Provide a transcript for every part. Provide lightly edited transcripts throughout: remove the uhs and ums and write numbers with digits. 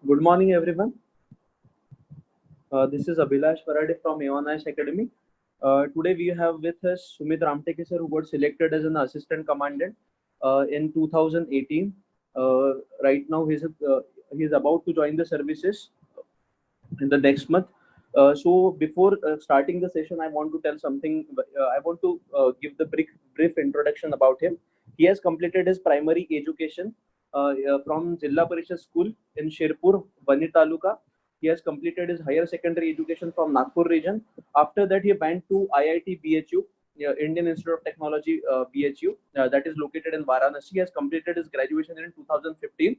Good morning, everyone. This is Abhilash Farade from Eonash Academy. Today we have with us Sumit Ramteke sir, who got selected as an assistant commandant in 2018. Right now, he's about to join the services in the next month. So before starting the session, I want to tell something. I want to give the brief introduction about him. He has completed his primary education from Jilla Parishad School in Sherpur, Bani Taluka. He has completed his higher secondary education from Nagpur region. After that, he went to IIT BHU, Indian Institute of Technology, BHU, that is located in Varanasi. He has completed his graduation in 2015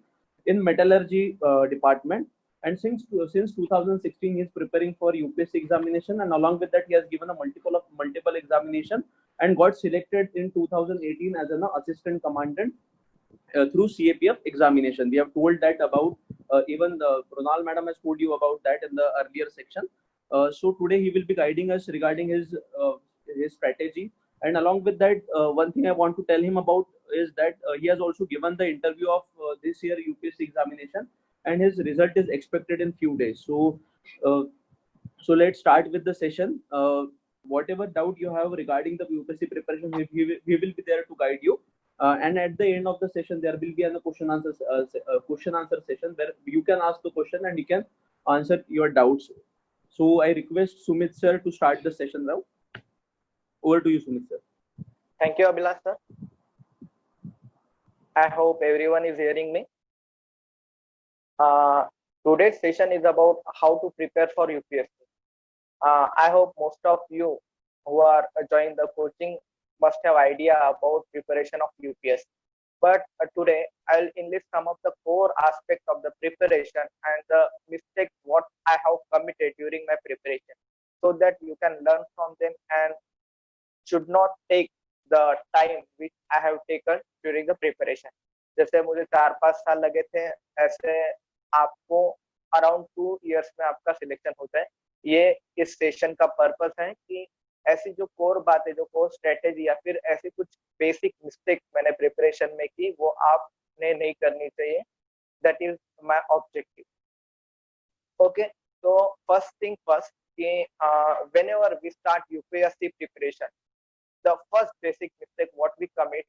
in metallurgy department, and since 2016 he is preparing for UPSC examination, and along with that he has given a multiple examination and got selected in 2018 as an assistant commandant through CAPF examination. We have told that about, even Pronal madam has told you about that in the earlier section. So today he will be guiding us regarding his strategy, and along with that, one thing I want to tell him about is that he has also given the interview of this year UPSC examination, and his result is expected in few days. Uh, so let's start with the session. Whatever doubt you have regarding the UPSC preparation, we will be there to guide you. And at the end of the session, there will be a question answer session where you can ask the question and you can answer your doubts. So I request Sumit sir to start the session now. Over to you, Sumit sir. Thank you, Abhilash sir. I hope everyone is hearing me. Today's session is about how to prepare for UPSC. I hope most of you who are joining the coaching must have idea about preparation of UPSC. But today I'll enlist some of the core aspects of the preparation and the mistakes what I have committed during my preparation, so that you can learn from them and should not take the time which I have taken during the preparation. जैसे मुझे 4-5 साल लगे थे, ऐसे आपको around 2 years में आपका selection होता है. ये इस सेशन का पर्पस है कि ऐसी जो कोर बातें, जो कोर स्ट्रेटेजी या फिर ऐसी कुछ बेसिक मिस्टेक मैंने प्रिपरेशन में की, वो आपने नहीं करनी चाहिए. That is my objective. Okay, तो फर्स्ट थिंग फर्स्ट कि whenever we start UPSC preparation, the first basic mistake what we commit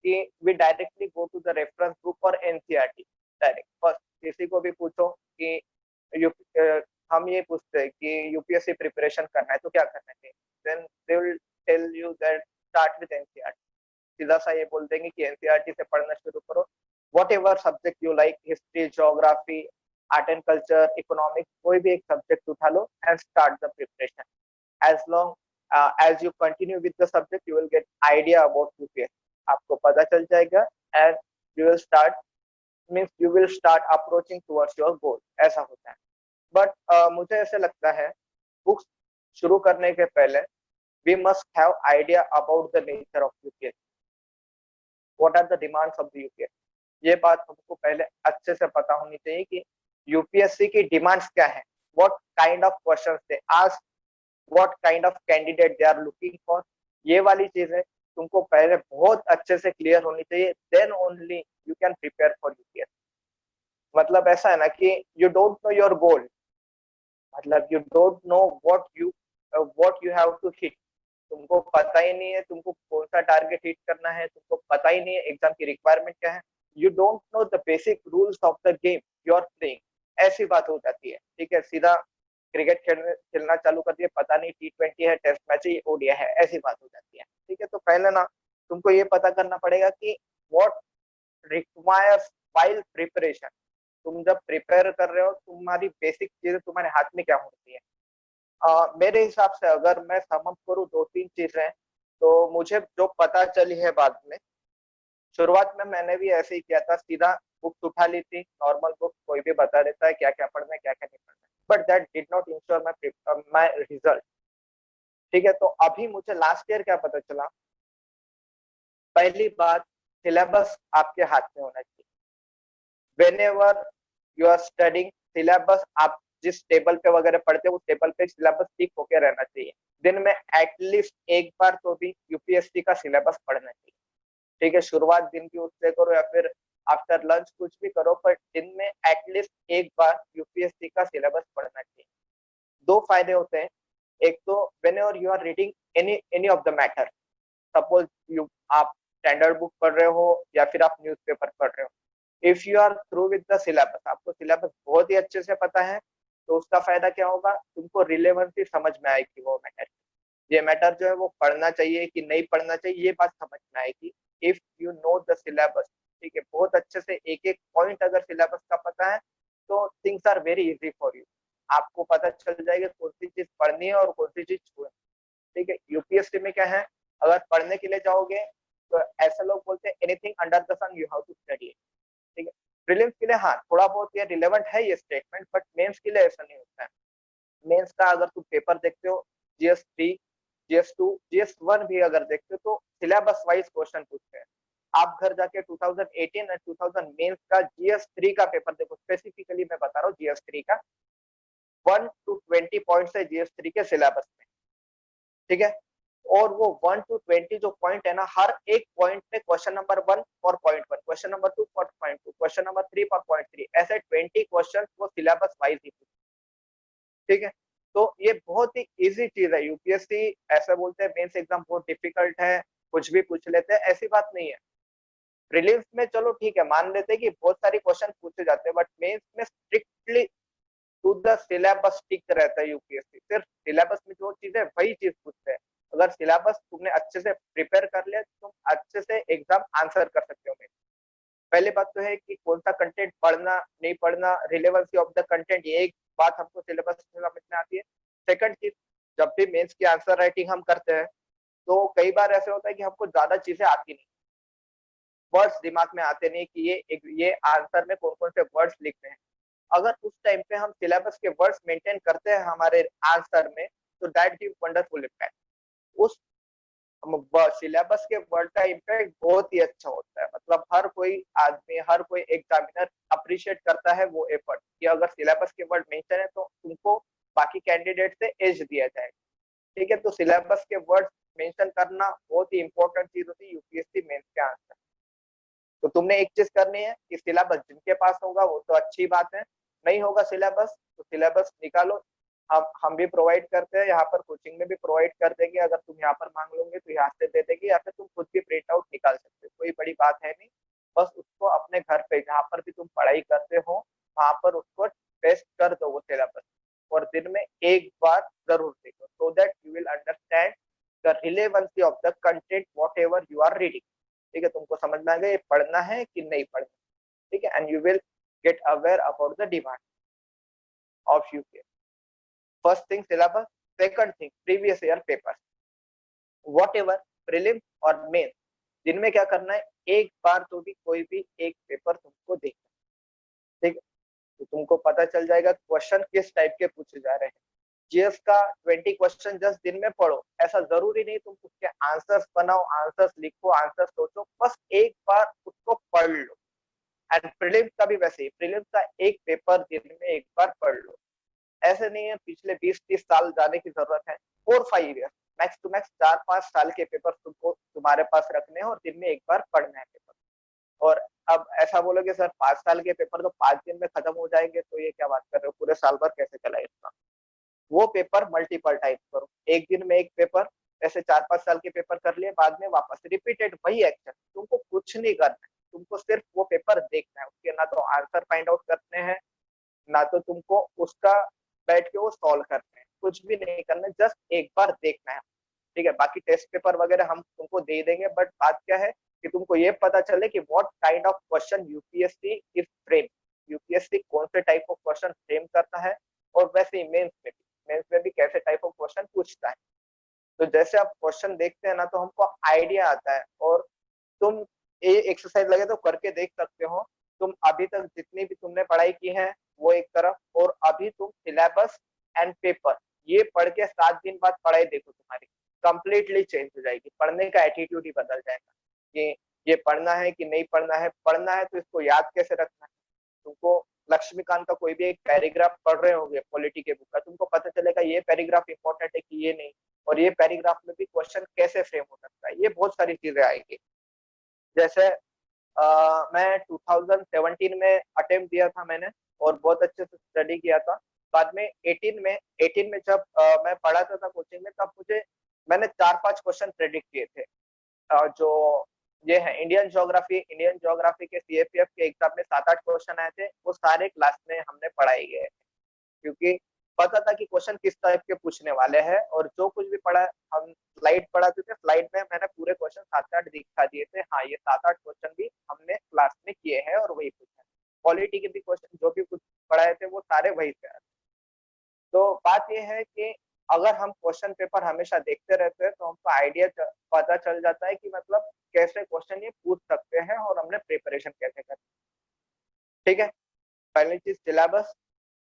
कि we directly go to the reference book or NCERT direct. First किसी को भी पूछो कि हम ये पूछते हैं कि यूपीएससी प्रिपरेशन करना है तो क्या करना चाहिए, then they will tell you that start with NCERT. सीधा सा ये बोल देंगे कि एनसीईआरटी से पढ़ना शुरू करो. Whatever subject you like, history, geography, art and culture, economics, कोई भी एक सब्जेक्ट उठा लो and start the preparation. As long as you continue with the subject, you will get idea about UPSC. आपको पता चल जाएगा and you will start approaching towards your goal. ऐसा होता है. बट मुझे ऐसे लगता है बुक्स शुरू करने के पहले we must have idea about the nature of UPSC. What are the demands of the UPSC? ये बात हमको पहले अच्छे से पता होनी चाहिए कि यूपीएससी की डिमांड्स क्या है, what kind of questions they ask, what kind of candidate they are looking for. ये वाली चीजें तुमको पहले बहुत अच्छे से क्लियर होनी चाहिए. then only you can prepare for UPSC. मतलब ऐसा है ना कि you don't know your goal, मतलब you don't know what you have to hit. तुमको पता ही नहीं है तुमको कौन सा टारगेट हिट करना है, तुमको पता ही नहीं है एग्जाम की रिक्वायरमेंट क्या है. you don't know the basic rules of the game you are playing. ऐसी बात हो जाती है. ठीक है, सीधा क्रिकेट खेलना चालू कर दिए, पता नहीं T20 है, टेस्ट मैच है, ओडिया है, ऐसी बात हो जाती है. ठीक है, तो पहले ना तुमको ये पता करना पड़ेगा कि व्हाट रिक्वायर्स व्हाइल प्रिपरेशन. तुम जब प्रिपेयर कर रहे हो तुम्हारी बेसिक चीजें तुम्हारे हाथ में क्या होती है. मेरे हिसाब से अगर मैं सम अप करूँ 2-3 चीजें तो मुझे जो पता चली है बाद में, शुरुआत में मैंने भी ऐसे ही किया था, सीधा बुक्स उठा ली थी, नॉर्मल बुक, कोई भी बता देता है क्या क्या पढ़ना है क्या क्या नहीं पढ़ना है, but that did not ensure my result. ठीक है, तो अभी मुझे लास्ट ईयर क्या पता चला. पहली बात, सिलेबस आपके हाथ में होना चाहिए. whenever you are studying, syllabus आप जिस टेबल पे वगैरह पढ़ते हो उस टेबल पे सिलेबस ठीक होके रहना चाहिए. दिन में एटलीस्ट एक बार तो भी यूपीएससी का सिलेबस पढ़ना चाहिए. ठीक है, शुरुआत दिन की उससे करो या फिर आफ्टर लंच कुछ भी करो, पर दिन में एटलीस्ट एक बार यूपीएससी का सिलेबस पढ़ना चाहिए। दो फायदे होते हैं। एक तो whenever you are reading any of the matter, suppose you आप स्टैंडर्ड बुक पढ़ रहे हो या फिर आप न्यूज़पेपर पढ़ रहे हो, if you are through with the syllabus, आपको सिलेबस बहुत ही अच्छे से पता है, तो उसका फायदा क्या होगा, तुमको रिलेवेंसी समझ में आएगी वो मैटर, ये मैटर जो है वो पढ़ना चाहिए कि नहीं पढ़ना चाहिए, ये बात समझ में आएगी if you know the syllabus. ठीक है, बहुत अच्छे से एक एक पॉइंट अगर सिलेबस का पता है तो things are very easy for you. आपको पता चल जाएगा कौन सी चीज पढ़नी है और कौन सी चीज छोड़नी। ठीक है, यूपीएससी में क्या है, अगर पढ़ने के लिए जाओगे तो ऐसे लोग बोलते हैं anything under the sun you have to study. ठीक है, प्रीलिम्स के लिए हाँ थोड़ा बहुत ये रिलेवेंट है ये स्टेटमेंट, बट मेंस के लिए ऐसा नहीं होता है। मेंस का अगर तुम पेपर देखते हो, जीएस 3, जीएस 2, जीएस 1 भी अगर देखते हो तो सिलेबस वाइज क्वेश्चन पूछते हैं। आप घर जाके 2018 और 2000 मेंस का जीएस 3 का पेपर देखो, स्पेसिफिकली मैं बता रहा हूँ जीएस 3 का 1 to 20 पॉइंट्स है जीएस 3 के सिलेबस में। ठीक है, और वो 1 to 20 जो पॉइंट है ना, हर एक पॉइंट पे question number 1 for point 1, question number 2 for point 2, question number 3 for point 3, ऐसे 20 क्वेश्चन वो सिलेबस वाइज ही। ठीक है, तो ये बहुत ही इजी चीज है। यूपीएससी ऐसा बोलते हैं मेंस एग्जाम बहुत डिफिकल्ट है, कुछ भी पूछ लेते हैं, ऐसी बात नहीं है। प्रीलिम्स में चलो ठीक है मान लेते हैं कि बहुत सारी क्वेश्चन पूछे जाते हैं, बट मेंस में स्ट्रिक्टली टू द सिलेबस टिक रहता है यूपीएससी, सिर्फ सिलेबस में जो चीज है वही चीज पूछते हैं। अगर सिलेबस तुमने अच्छे से प्रिपेयर कर लिया तो तुम अच्छे से एग्जाम आंसर कर सकते हो। पहली बात तो है कि कौन सा कंटेंट पढ़ना नहीं पढ़ना, रिलेवेंसी ऑफ द कंटेंट, ये एक बात हमको सिलेबस में समझ में आती है। सेकंड चीज, जब भी मेंस की आंसर राइटिंग हम करते हैं तो कई बार ऐसे होता है कि हमको ज्यादा चीजें आती नहीं, वर्ड्स दिमाग में आते नहीं कि ये आंसर में कौन कौन से वर्ड्स लिखने हैं। अगर उस टाइम पे हम सिलेबस के वर्ड्स मेंटेन करते हैं हमारे आंसर में, तो दैट गिव वंडरफुल इम्पैक्ट। उस सिलेबस के वर्ड का इम्पैक्ट बहुत ही अच्छा होता है। मतलब हर कोई आदमी, हर कोई एग्जामिनर अप्रिशिएट करता है वो एफर्ट कि अगर सिलेबस के वर्ड मेंशन है तो तुमको बाकी कैंडिडेट से एज दिया जाए। ठीक है, तो सिलेबस के वर्ड मेंशन करना बहुत ही इंपॉर्टेंट चीज होती है यूपीएससी मेंस के आंसर। तो तुमने एक चीज करनी है कि सिलेबस जिनके पास होगा वो तो अच्छी बात है, नहीं होगा सिलेबस तो सिलेबस निकालो। हम भी प्रोवाइड करते हैं यहाँ पर, कोचिंग में भी प्रोवाइड कर देंगे। अगर तुम यहाँ पर मांग लोगे तो यहाँ से दे देंगे, या फिर तुम खुद भी प्रिंट आउट निकाल सकते हो, कोई बड़ी बात है नहीं। बस उसको अपने घर पे जहाँ पर भी तुम पढ़ाई करते हो वहां पर उसको टेस्ट कर दो वो सिलेबस, और दिन में एक बार जरूर देखो, so that you will understand the relevancy of the content whatever you are reading. ठीक है, तुमको समझ में आ गया ये पढ़ना है कि नहीं पढ़ना। ठीक है, and you will get aware about the demand of UPSC. First thing syllabus, second thing previous year paper, what ever prelims और मेन, दिन में क्या करना है, एक बार तो भी कोई भी एक पेपर तुमको देखना। ठीक है, तो तुमको पता चल जाएगा क्वेश्चन किस टाइप के पूछे जा रहे हैं। जीएस का 20 क्वेश्चन जस्ट दिन में पढ़ो, ऐसा जरूरी नहीं तुम उसके आंसर्स बनाओ, आंसर्स लिखो, आंसर्स सोचो, बस एक बार उसको पढ़ लो। एंड प्रीलिम्स का भी वैसे ही, प्रीलिम्स का एक पेपर दिन में एक बार पढ़ लो। ऐसे नहीं है पिछले 20-30 साल जाने की जरूरत है, 4-5 ईयर, मैक्स टू मैक्स 4-5 साल के पेपर तुमको तुम्हारे पास रखने हैं और दिन में एक बार पढ़ना है पेपर। और अब ऐसा बोलोगे सर 5 साल के पेपर तो 5 दिन में खत्म हो जाएंगे, तो ये क्या बात कर रहे हो, पूरे साल भर कैसे चलाएगा। वो पेपर मल्टीपल टाइप करो, एक दिन में एक पेपर, ऐसे 4-5 साल के पेपर कर लिए, बाद में वापस रिपीटेड वही एक्शन। तुमको कुछ नहीं करना है, तुमको सिर्फ वो पेपर देखना है, उसके ना तो आंसर फाइंड आउट करने हैं, ना तो तुमको उसका बैठ के वो सॉल्व करते हैं, कुछ भी नहीं करना, जस्ट एक बार देखना है। ठीक है, बाकी टेस्ट पेपर वगैरह हम तुमको दे देंगे, बट बात क्या है कि तुमको ये पता चले कि what kind of question UPSC is frame, UPSC कौन से टाइप ऑफ क्वेश्चन फ्रेम करता है, और वैसे ही मेंस में भी कैसे टाइप ऑफ क्वेश्चन पूछता है। तो जैसे आप क्वेश्चन देखते हैं ना तो हमको आइडिया आता है, और तुम ये एक्सरसाइज लगे तो करके देख सकते हो। तुम अभी तक जितनी भी तुमने पढ़ाई की है वो एक तरफ, और अभी तुम सिलेबस एंड पेपर ये पढ़ के 7 दिन बाद पढ़ाई देखो, तुम्हारी कंप्लीटली चेंज हो जाएगी, पढ़ने का एटीट्यूड ही बदल जाएगा कि ये पढ़ना है कि नहीं पढ़ना है। पढ़ना है तो इसको याद कैसे रखना है, तुमको लक्ष्मीकांत का कोई भी एक पैराग्राफ पढ़ रहे होंगे पॉलिटी के बुक का, तुमको पता चलेगा ये पैराग्राफ इंपॉर्टेंट है कि ये नहीं, और ये पैराग्राफ में भी क्वेश्चन कैसे फ्रेम हो सकता है, ये बहुत सारी चीजें आएगी। जैसे मैं 2017 में अटेम्प्ट दिया था मैंने, और बहुत अच्छे से स्टडी किया था। बाद में 18 में जब मैं पढ़ा था कोचिंग में, तब मैंने 4-5 क्वेश्चन प्रेडिक्ट किए थे। जो ये है इंडियन ज्योग्राफी के सीएपीएफ के एग्जाम में 7-8 क्वेश्चन आए थे, वो सारे क्लास में हमने पढ़ाए गए, क्योंकि पता था कि क्वेश्चन किस टाइप के पूछने वाले हैं। और जो कुछ भी पढ़ा, हम स्लाइड पढ़ाते थे, स्लाइड में मैंने पूरे क्वेश्चन 7-8 दिखा दिए थे। हाँ, ये 7-8 क्वेश्चन भी हमने क्लास में किए हैं और वही पूछा है। पॉलिटी के भी क्वेश्चन जो भी कुछ पढ़ाए थे वो सारे वही से आए। तो बात ये है कि अगर हम क्वेश्चन पेपर हमेशा देखते रहते हैं तो हमको आइडिया पता चल जाता है कि मतलब कैसे क्वेश्चन ये पूछ सकते हैं और हमने प्रिपरेशन कैसे करनी है। ठीक है, पहली चीज syllabus,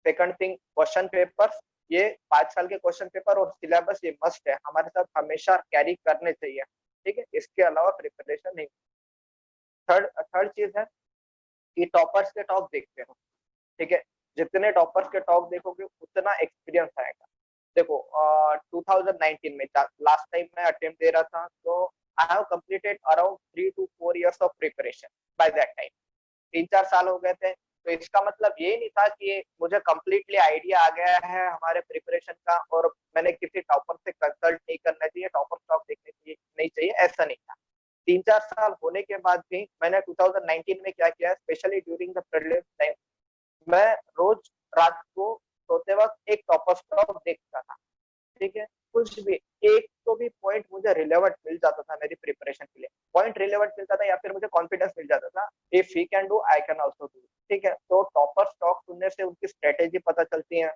second thing question papers. ये 5 साल के क्वेश्चन पेपर और सिलेबस ये मस्ट है, हमारे साथ हमेशा कैरी करने चाहिए। ठीक है, इसके अलावा प्रिपरेशन नहीं। थर्ड चीज है कि टॉपर्स के टॉप देखते हो। ठीक है, जितने टॉपर्स के टॉप देखोगे उतना एक्सपीरियंस आएगा। देखो 2019 में लास्ट टाइम मैं अटेम्प्ट दे रहा था, तो I have completed around 3 to 4 years of preparation by that time. 3-4 साल हो गए थे। तो इसका मतलब ये नहीं था कि मुझे कंप्लीटली आइडिया आ गया है हमारे प्रिपरेशन का और मैंने किसी टॉपर से कंसल्ट नहीं करना चाहिए, टॉपर स्टॉक देखने चाहिए नहीं चाहिए, ऐसा नहीं था। 3-4 साल होने के बाद भी मैंने 2019 में क्या किया, specially during the prelims time, मैं रोज रात को सोते वक्त एक टॉपर स्टॉक देखता था। ठीक है, कुछ भी एक तो भी पॉइंट मुझे रिलेवेंट मिल जाता था मेरी प्रिपरेशन के लिए, पॉइंट रिलेवेंट मिलता था या फिर मुझे कॉन्फिडेंस मिल जाता था, if he can do I can also do. ठीक है, तो टॉपर स्टॉक सुनने से उनकी स्ट्रेटेजी पता चलती है,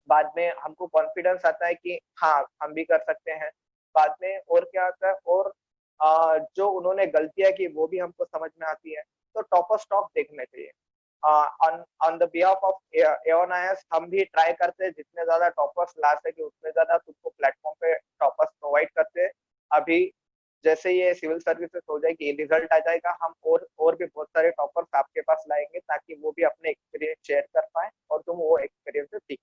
बाद में हमको कॉन्फिडेंस आता है कि हाँ हम भी कर सकते हैं। बाद में और क्या आता है, और जो उन्होंने गलतियां की वो भी हमको समझ में आती है। तो टॉपर स्टॉक देखने चाहिए। ऑन द बिहाफ ऑफ एओनाइस हम भी ट्राई करते हैं जितने ज्यादा टॉपर्स ला सके उतने ज्यादा तुमको प्लेटफॉर्म पे टॉपर्स प्रोवाइड करते हैं। अभी जैसे ये सिविल सर्विसेज हो जाएगी, रिजल्ट आ जाएगा, हम और भी बहुत सारे टॉपर्स आपके पास लाएंगे ताकि वो भी अपने एक्सपीरियंस शेयर कर पाए और तुम वो एक्सपीरियंस से सीख।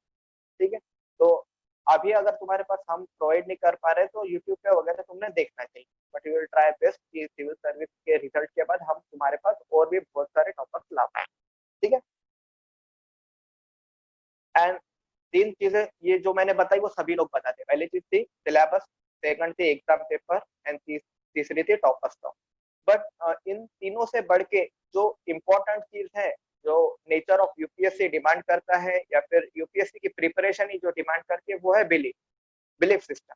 ठीक है, तो अभी अगर तुम्हारे पास हम प्रोवाइड नहीं कर पा रहे तो यूट्यूब पे वगैरह तुमने देखना चाहिए, but you will try best कि सिविल सर्विस के रिजल्ट के बाद हम तुम्हारे पास और भी बहुत सारे टॉपर्स ला पाए। ठीक है, एंड 3 चीजें ये जो मैंने बताई वो सभी लोग बताते हैं। पहली चीज थी सिलेबस, सेकंड थी एग्जाम पेपर, एंड तीसरी थी टॉपर स्टॉक। बट इन तीनों से बढ़ के जो इम्पोर्टेंट चीज है, जो नेचर ऑफ यूपीएससी डिमांड करता है या फिर यूपीएससी की प्रिपरेशन ही जो डिमांड करती है, वो है बिलीफ सिस्टम।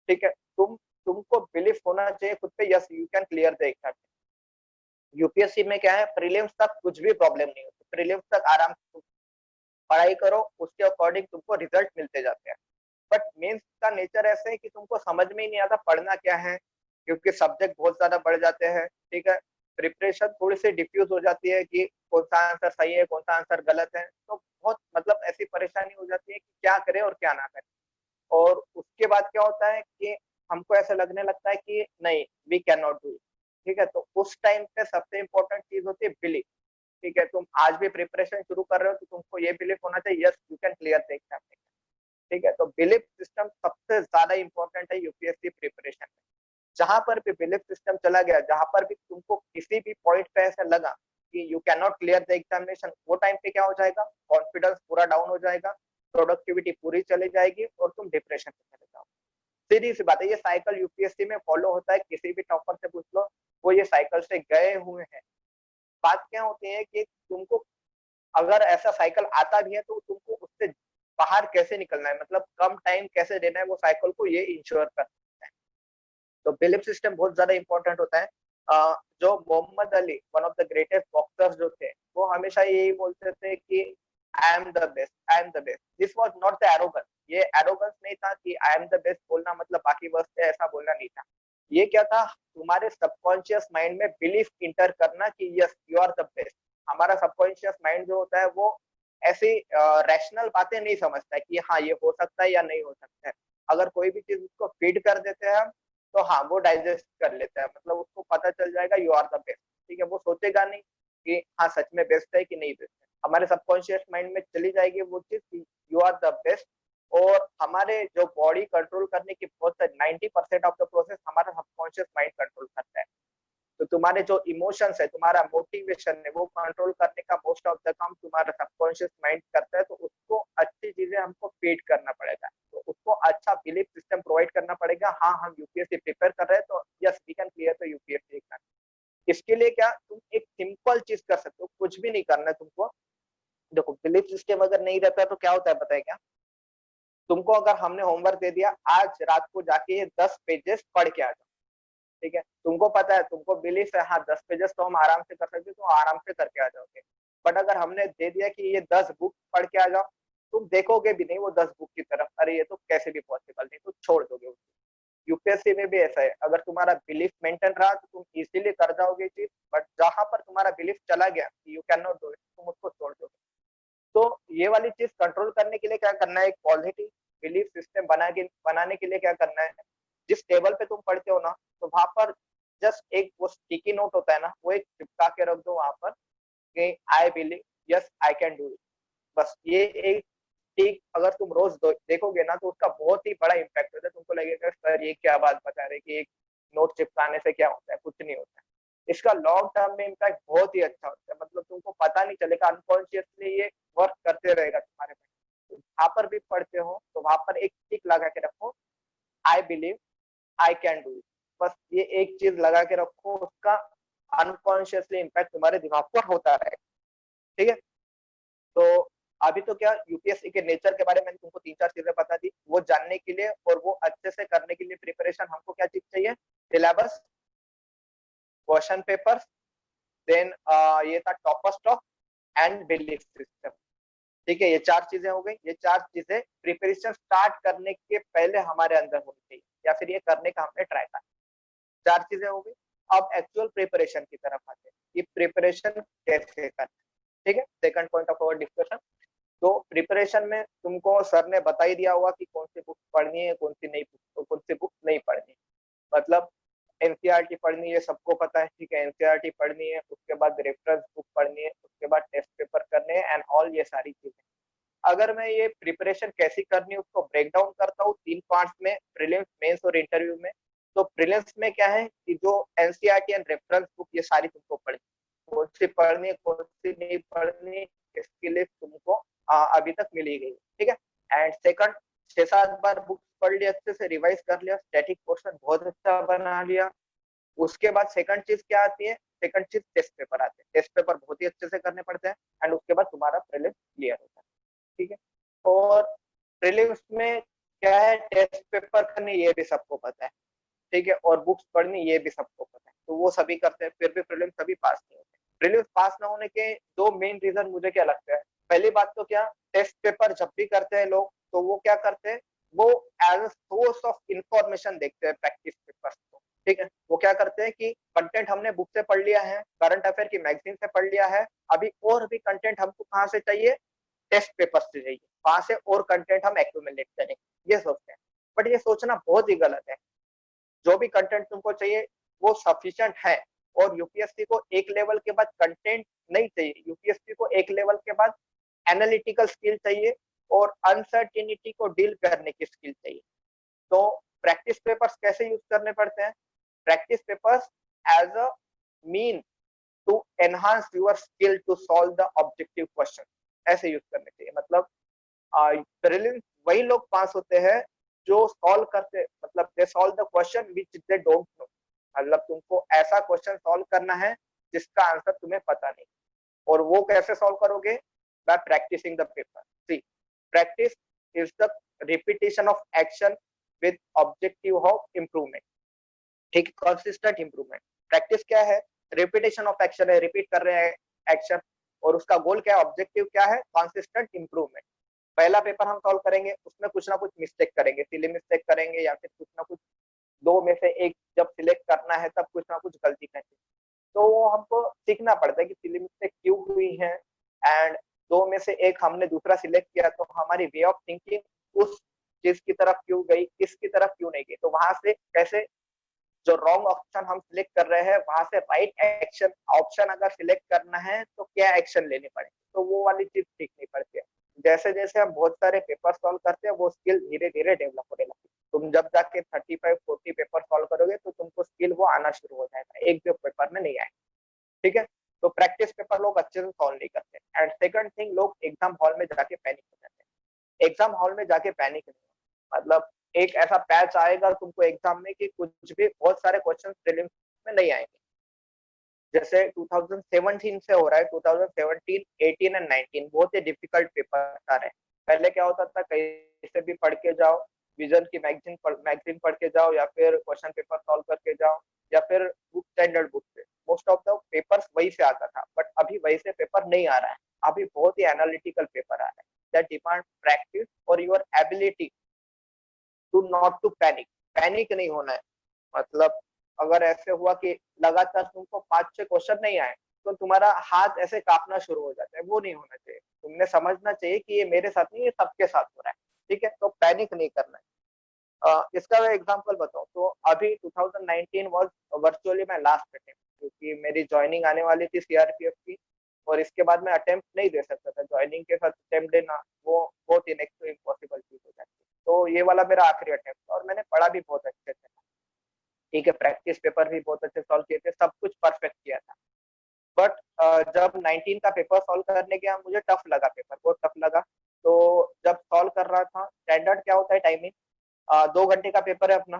ठीक है, तुमको बिलीफ होना चाहिए खुद पे, yes you can clear the exam. UPSC में क्या है, प्रीलिम्स तक कुछ भी प्रॉब्लम नहीं होती, प्रीलिम्स तक आराम से पढ़ाई करो, उसके अकॉर्डिंग तुमको रिजल्ट मिलते जाते हैं। बट मेंस का नेचर ऐसे है कि तुमको समझ में ही नहीं आता पढ़ना क्या है, क्योंकि सब्जेक्ट बहुत ज्यादा बढ़ जाते हैं। ठीक है, प्रिपरेशन थोड़ी सी डिफ्यूज हो जाती है कि कौन सा आंसर सही है कौन सा आंसर गलत है, तो बहुत मतलब ऐसी परेशानी हो जाती है कि क्या करें और क्या ना करें। और उसके बाद क्या होता है कि हमको ऐसा लगने लगता है कि नहीं, वी कैन नॉट डू। ठीक है, तो उस टाइम पे सबसे इंपॉर्टेंट चीज होती है बिलीफ। ठीक है, तुम आज भी प्रिपरेशन शुरू कर रहे हो तो तुमको ये बिलीफ होना चाहिए, yes you can clear the exam. ठीक है, तो बिलीफ सिस्टम सबसे ज्यादा इंपॉर्टेंट है यूपीएससी प्रिपरेशन में। जहां पर भी बिलीफ सिस्टम चला गया, जहां पर भी तुमको किसी भी पॉइंट पे ऐसा लगा कि you can not clear the examination, वो टाइम पे क्या हो जाएगा, कॉन्फिडेंस पूरा डाउन हो जाएगा, प्रोडक्टिविटी पूरी चली जाएगी और तुम डिप्रेशन में चले जाओ। सीधी सी बात है, ये साइकिल यूपीएससी में फॉलो होता है, किसी भी टॉपर से पूछ लो, वो ये साइकिल से गए हुए हैं। बात क्या होती है कि तुमको अगर ऐसा साइकिल आता भी है तो तुमको उससे बाहर कैसे निकलना है, मतलब कम टाइम कैसे देना है वो साइकिल को, ये इंश्योर करता है। तो बिलीफ सिस्टम बहुत ज्यादा इंपॉर्टेंट होता है। जो Muhammad Ali, one of the greatest boxers जो थे, वो हमेशा यही बोलते थे कि I am the best, I am the best. This was not the arrogance, ये एरोगेंस नहीं था कि आई एम द बेस्ट बोलना मतलब बाकी बस है ऐसा बोलना नहीं था। ये क्या था, तुम्हारे सबकॉन्शियस माइंड में बिलीफ इंटर करना कि yes you are the best. हमारा सबकॉन्शियस माइंड जो होता है वो ऐसी रैशनल बातें नहीं समझता है कि हाँ ये हो सकता है या नहीं हो सकता है। अगर कोई भी चीज उसको फीड कर देते हैं हम, तो हाँ वो डाइजेस्ट कर लेता है, मतलब उसको पता चल जाएगा यू आर द बेस्ट। ठीक है, वो सोचेगा नहीं कि हाँ सच में बेस्ट है कि नहीं बेस्ट है, हमारे सबकॉन्शियस माइंड में चली जाएगी वो चीज, यू आर द बेस्ट। और हमारे जो बॉडी कंट्रोल करने की बहुत 90% ऑफ द प्रोसेस हमारा सबकॉन्शियस माइंड कंट्रोल करता है। तो तुम्हारे जो इमोशंस है, तुम्हारा मोटिवेशन है, वो कंट्रोल करने का मोस्ट ऑफ द काम तुम्हारा सबकॉन्शियस माइंड करता है। तो उसको अच्छी चीजें हमको फीड करना पड़ेगा, तो उसको अच्छा बिलीफ सिस्टम प्रोवाइड करना पड़ेगा। हाँ, हम यूपीएससी प्रिपेयर कर रहे हैं तो yes we can clear the UPSC exam. इसके लिए क्या तुम एक सिंपल चीज कर सकते हो, कुछ भी नहीं करना है तुमको। देखो, बिलीफ सिस्टम अगर नहीं रहता तो क्या होता है पता है क्या? तुमको अगर हमने होमवर्क दे दिया, आज रात को जाके ये 10 पेजेस पढ़ के आ जाओ, ठीक है, तुमको पता है, तुमको बिलीफ है, हाँ 10 पेजेस तो हम आराम से कर सकते हैं, तो आराम से करके आ जाओगे। बट अगर हमने दे दिया कि ये 10 बुक पढ़ के आ जाओ, तुम देखोगे भी नहीं वो 10 बुक की तरफ, अरे ये तो कैसे भी पॉसिबल नहीं, तो छोड़ दोगे उसको। यूपीएससी में भी ऐसा है, अगर तुम्हारा बिलीफ मेंटेन रहा तो तुम इजीली कर जाओगे चीज, बट जहां पर तुम्हारा बिलीफ चला गया you can not do it, तुम उसको छोड़ दोगे। तो ये वाली चीज कंट्रोल करने के लिए क्या करना है, एक पॉजिटिव बिलीफ सिस्टम बनाने के लिए क्या करना है, जिस टेबल पे तुम पढ़ते हो ना, तो वहां पर जस्ट एक वो स्टिकी नोट होता है ना, वो एक चिपका के रख दो वहां पर कि I believe, yes I can do it. बस ये एक ठीक अगर तुम रोज देखोगे ना, तो उसका बहुत ही बड़ा इम्पैक्ट होता है। तुमको लगेगा सर ये क्या बात बता रहे कि एक नोट चिपकाने से क्या होता है, कुछ नहीं होता है। इसका लॉन्ग टर्म में इम्पैक्ट बहुत ही अच्छा होता है, मतलब तुमको पता नहीं चलेगा, अनकॉन्शियसली ये वर्क करते रहेगा तुम्हारे में। जहाँ पर भी पढ़ते हो तो वहां पर एक टिक लगा के रखो, I believe I can do it. बस ये एक चीज लगा के रखो, उसका अनकॉन्शियसली इम्पैक्ट तुम्हारे दिमाग पर होता रहेगा, ठीक है। तो अभी तो क्या यूपीएससी के नेचर के बारे में तुमको 3-4 चीजें बता दी, वो जानने के लिए और वो अच्छे से करने के लिए प्रिपरेशन हमको क्या चीज चाहिए, सिलेबस, क्वेश्चन पेपर्स, देन ये था topper stock and belief system, ठीक है। ये 4 चीजें हो गई। ये 4 चीजें प्रिपरेशन स्टार्ट करने के पहले हमारे अंदर होनी चाहिए, या फिर ये करने का हमने ट्राई करा। 4 चीजें हो गई। अब एक्चुअल प्रिपरेशन की तरफ आते हैं कि प्रिपरेशन कैसे करना है, ठीक है। Second point of our discussion. तो प्रिपरेशन में तुमको सर ने बता ही दिया होगा कि कौन सी बुक पढ़नी है, कौन सी नहीं, कौन सी बुक नहीं पढ़नी है। मतलब एनसीईआरटी पढ़नी है, सबको पता है, ठीक है, एनसीईआरटी पढ़नी है, उसके बाद रेफरेंस बुक पढ़नी है, उसके बाद टेस्ट पेपर करने हैं एंड ऑल, ये सारी चीजें। अगर मैं ये प्रिपरेशन कैसी करनी है उसको ब्रेक डाउन करता हूँ 3 पार्ट्स में, प्रीलिम्स, मेंस और इंटरव्यू में। तो प्रीलिम्स में क्या है कि जो एनसीईआरटी एंड रेफरेंस बुक, ये सारी तुमको पढ़नी, कौन सी पढ़नी है कौन सी नहीं पढ़नी, इसके लिए तुमको अभी तक मिली गई, ठीक है। एंड सेकंड, 6-7 बार बुक पढ़ लिया, अच्छे से रिवाइज कर लिया, स्टैटिक पोर्शन बहुत अच्छा बना लिया। उसके बाद सेकंड चीज क्या आती है, सेकंड चीज टेस्ट पेपर आते हैं। टेस्ट पेपर बहुत ही अच्छे से करने पड़ते हैं एंड उसके बाद तुम्हारा प्रीलिम्स क्लियर होता है, ठीक है। और प्रीलिम्स में क्या है, टेस्ट पेपर करने ये भी सबको पता है, ठीक है, और बुक्स पढ़नी ये भी सबको पता है, तो वो सभी करते हैं, फिर भी प्रीलिम्स सभी पास नहीं होते। प्रीलिम्स पास ना होने के 2 मेन रीजन मुझे क्या लगता है। पहली बात तो क्या, टेस्ट पेपर जब भी करते हैं लोग, तो वो क्या करते हैं, वो as a source of information देखते हैं प्रैक्टिस पेपर्स को, ठीक है। वो क्या करते हैं कि कंटेंट हमने बुक से पढ़ लिया है, करंट अफेयर की मैगजीन से पढ़ लिया है, अभी और भी कंटेंट हमको कहाँ से चाहिए, टेस्ट पेपर से चाहिए, वहां से और कंटेंट हम एक्यूमुलेट करेंगे, ये सोचते हैं। बट ये सोचना बहुत ही गलत है। जो भी कंटेंट तुमको चाहिए वो सफिशिएंट है, और यूपीएससी को एक लेवल के बाद कंटेंट नहीं चाहिए, यूपीएससी को एक लेवल के बाद एनालिटिकल स्किल चाहिए और अनसर्टेनिटी को डील करने की स्किल चाहिए। तो प्रैक्टिस पेपर्स कैसे यूज करने पड़ते हैं, practice papers as a mean to enhance your skill to solve the objective question, ऐसे यूज करने चाहिए। मतलब प्रीलिम्स वही लोग पास होते हैं जो सॉल्व करते, मतलब they solve the question which they don't know. मतलब तुमको ऐसा क्वेश्चन सॉल्व करना है जिसका आंसर तुम्हें पता नहीं, और वो कैसे सॉल्व करोगे, by practising the paper. See, practice is the repetition of action with objective of improvement, ठीक, कंसिस्टेंट इंप्रूवमेंट। प्रैक्टिस क्या है, रिपीटेशन ऑफ एक्शन है, रिपीट कर रहे हैं एक्शन, और उसका गोल क्या है, ऑब्जेक्टिव क्या है, कंसिस्टेंट इंप्रूवमेंट। पहला पेपर हम सॉल्व करेंगे, उसमें कुछ ना कुछ मिस्टेक करेंगे, सिली मिस्टेक करेंगे, या फिर कुछ ना कुछ 2 में से एक जब सिलेक्ट करना है तब कुछ ना कुछ गलती करेंगे। तो वो हमको सीखना पड़ता है कि सिली मिस्टेक क्यों हुई है, एंड 2 में से एक हमने दूसरा सिलेक्ट किया तो हमारी वे ऑफ थिंकिंग उस चीज की तरफ क्यों गई, इसकी तरफ क्यों नहीं गई। तो वहां से कैसे, जो रॉन्ग ऑप्शन हम सिलेक्ट कर रहे हैं वहां से राइट एक्शन ऑप्शन अगर सिलेक्ट करना है तो क्या एक्शन लेने पड़ेंगे, तो वो वाली चीज सीखनी पड़ती है। जैसे जैसे हम बहुत सारे पेपर सॉल्व करते हैं वो स्किल धीरे धीरे डेवलप होने लगती है। तुम जब जाके 35-40 पेपर सॉल्व करोगे तो तुमको स्किल वो आना शुरू हो जाएगा, एक दो पेपर में नहीं आएगा। ठीक है, तो प्रैक्टिस पेपर लोग अच्छे से सॉल्व नहीं करते। एंड सेकंड थिंग, लोग एग्जाम हॉल में जाके पैनिक हो जाते हैं। एग्जाम हॉल में जाके पैनिक नहीं, मतलब एक ऐसा पैच आएगा तुमको एग्जाम में कि कुछ भी बहुत सारे क्वेश्चन प्रीलिम्स में नहीं आएंगे। जैसे 2017 से हो रहा है, 2017, 18 एंड 19 बहुत ही डिफिकल्ट पेपर आ रहे हैं। पहले क्या होता था, कहीं से भी पढ़ के जाओ, विजन की मैगजीन पढ़ के जाओ, या फिर क्वेश्चन पेपर सॉल्व करके जाओ, या फिर बुक स्टैंडर्ड बुक से मोस्ट ऑफ द पेपर्स वही से आता था। बट अभी वही से पेपर नहीं आ रहा है, अभी बहुत ही एनालिटिकल पेपर आ रहा है दैट डिमांड प्रैक्टिस और your ability to not to panic. Panic नहीं होना है, मतलब अगर ऐसे हुआ कि लगातार तुमको 5-6 क्वेश्चन नहीं आए तो तुम्हारा हाथ ऐसे कांपना शुरू हो जाता है, वो नहीं होना चाहिए। तुमने समझना चाहिए कि ये मेरे साथ नहीं, ये सबके साथ हो रहा है। ठीक है, तो पैनिक नहीं करना है। इसका मैं एग्जांपल बताऊं तो अभी 2019 was virtually my last attempt, क्योंकि मेरी ज्वाइनिंग आने वाली थी सीआरपीएफ की, और इसके बाद मैं अटेम्प्ट नहीं दे सकता था। ज्वाइनिंग के साथ अटेम्प्ट देना वो बहुत ही नेक्स्ट टू इम्पॉसिबल चीज हो जाती है। तो ये वाला मेरा आखिरी अटेम्प्ट था, और मैंने पढ़ा भी बहुत अच्छे से। ठीक है, प्रैक्टिस पेपर भी बहुत अच्छे सॉल्व किए थे, सब कुछ परफेक्ट किया था। बट जब 19 का पेपर सॉल्व करने गया, मुझे टफ लगा, पेपर बहुत टफ लगा। तो जब सॉल्व कर रहा था, स्टैंडर्ड क्या होता है टाइमिंग, 2 घंटे का पेपर है अपना,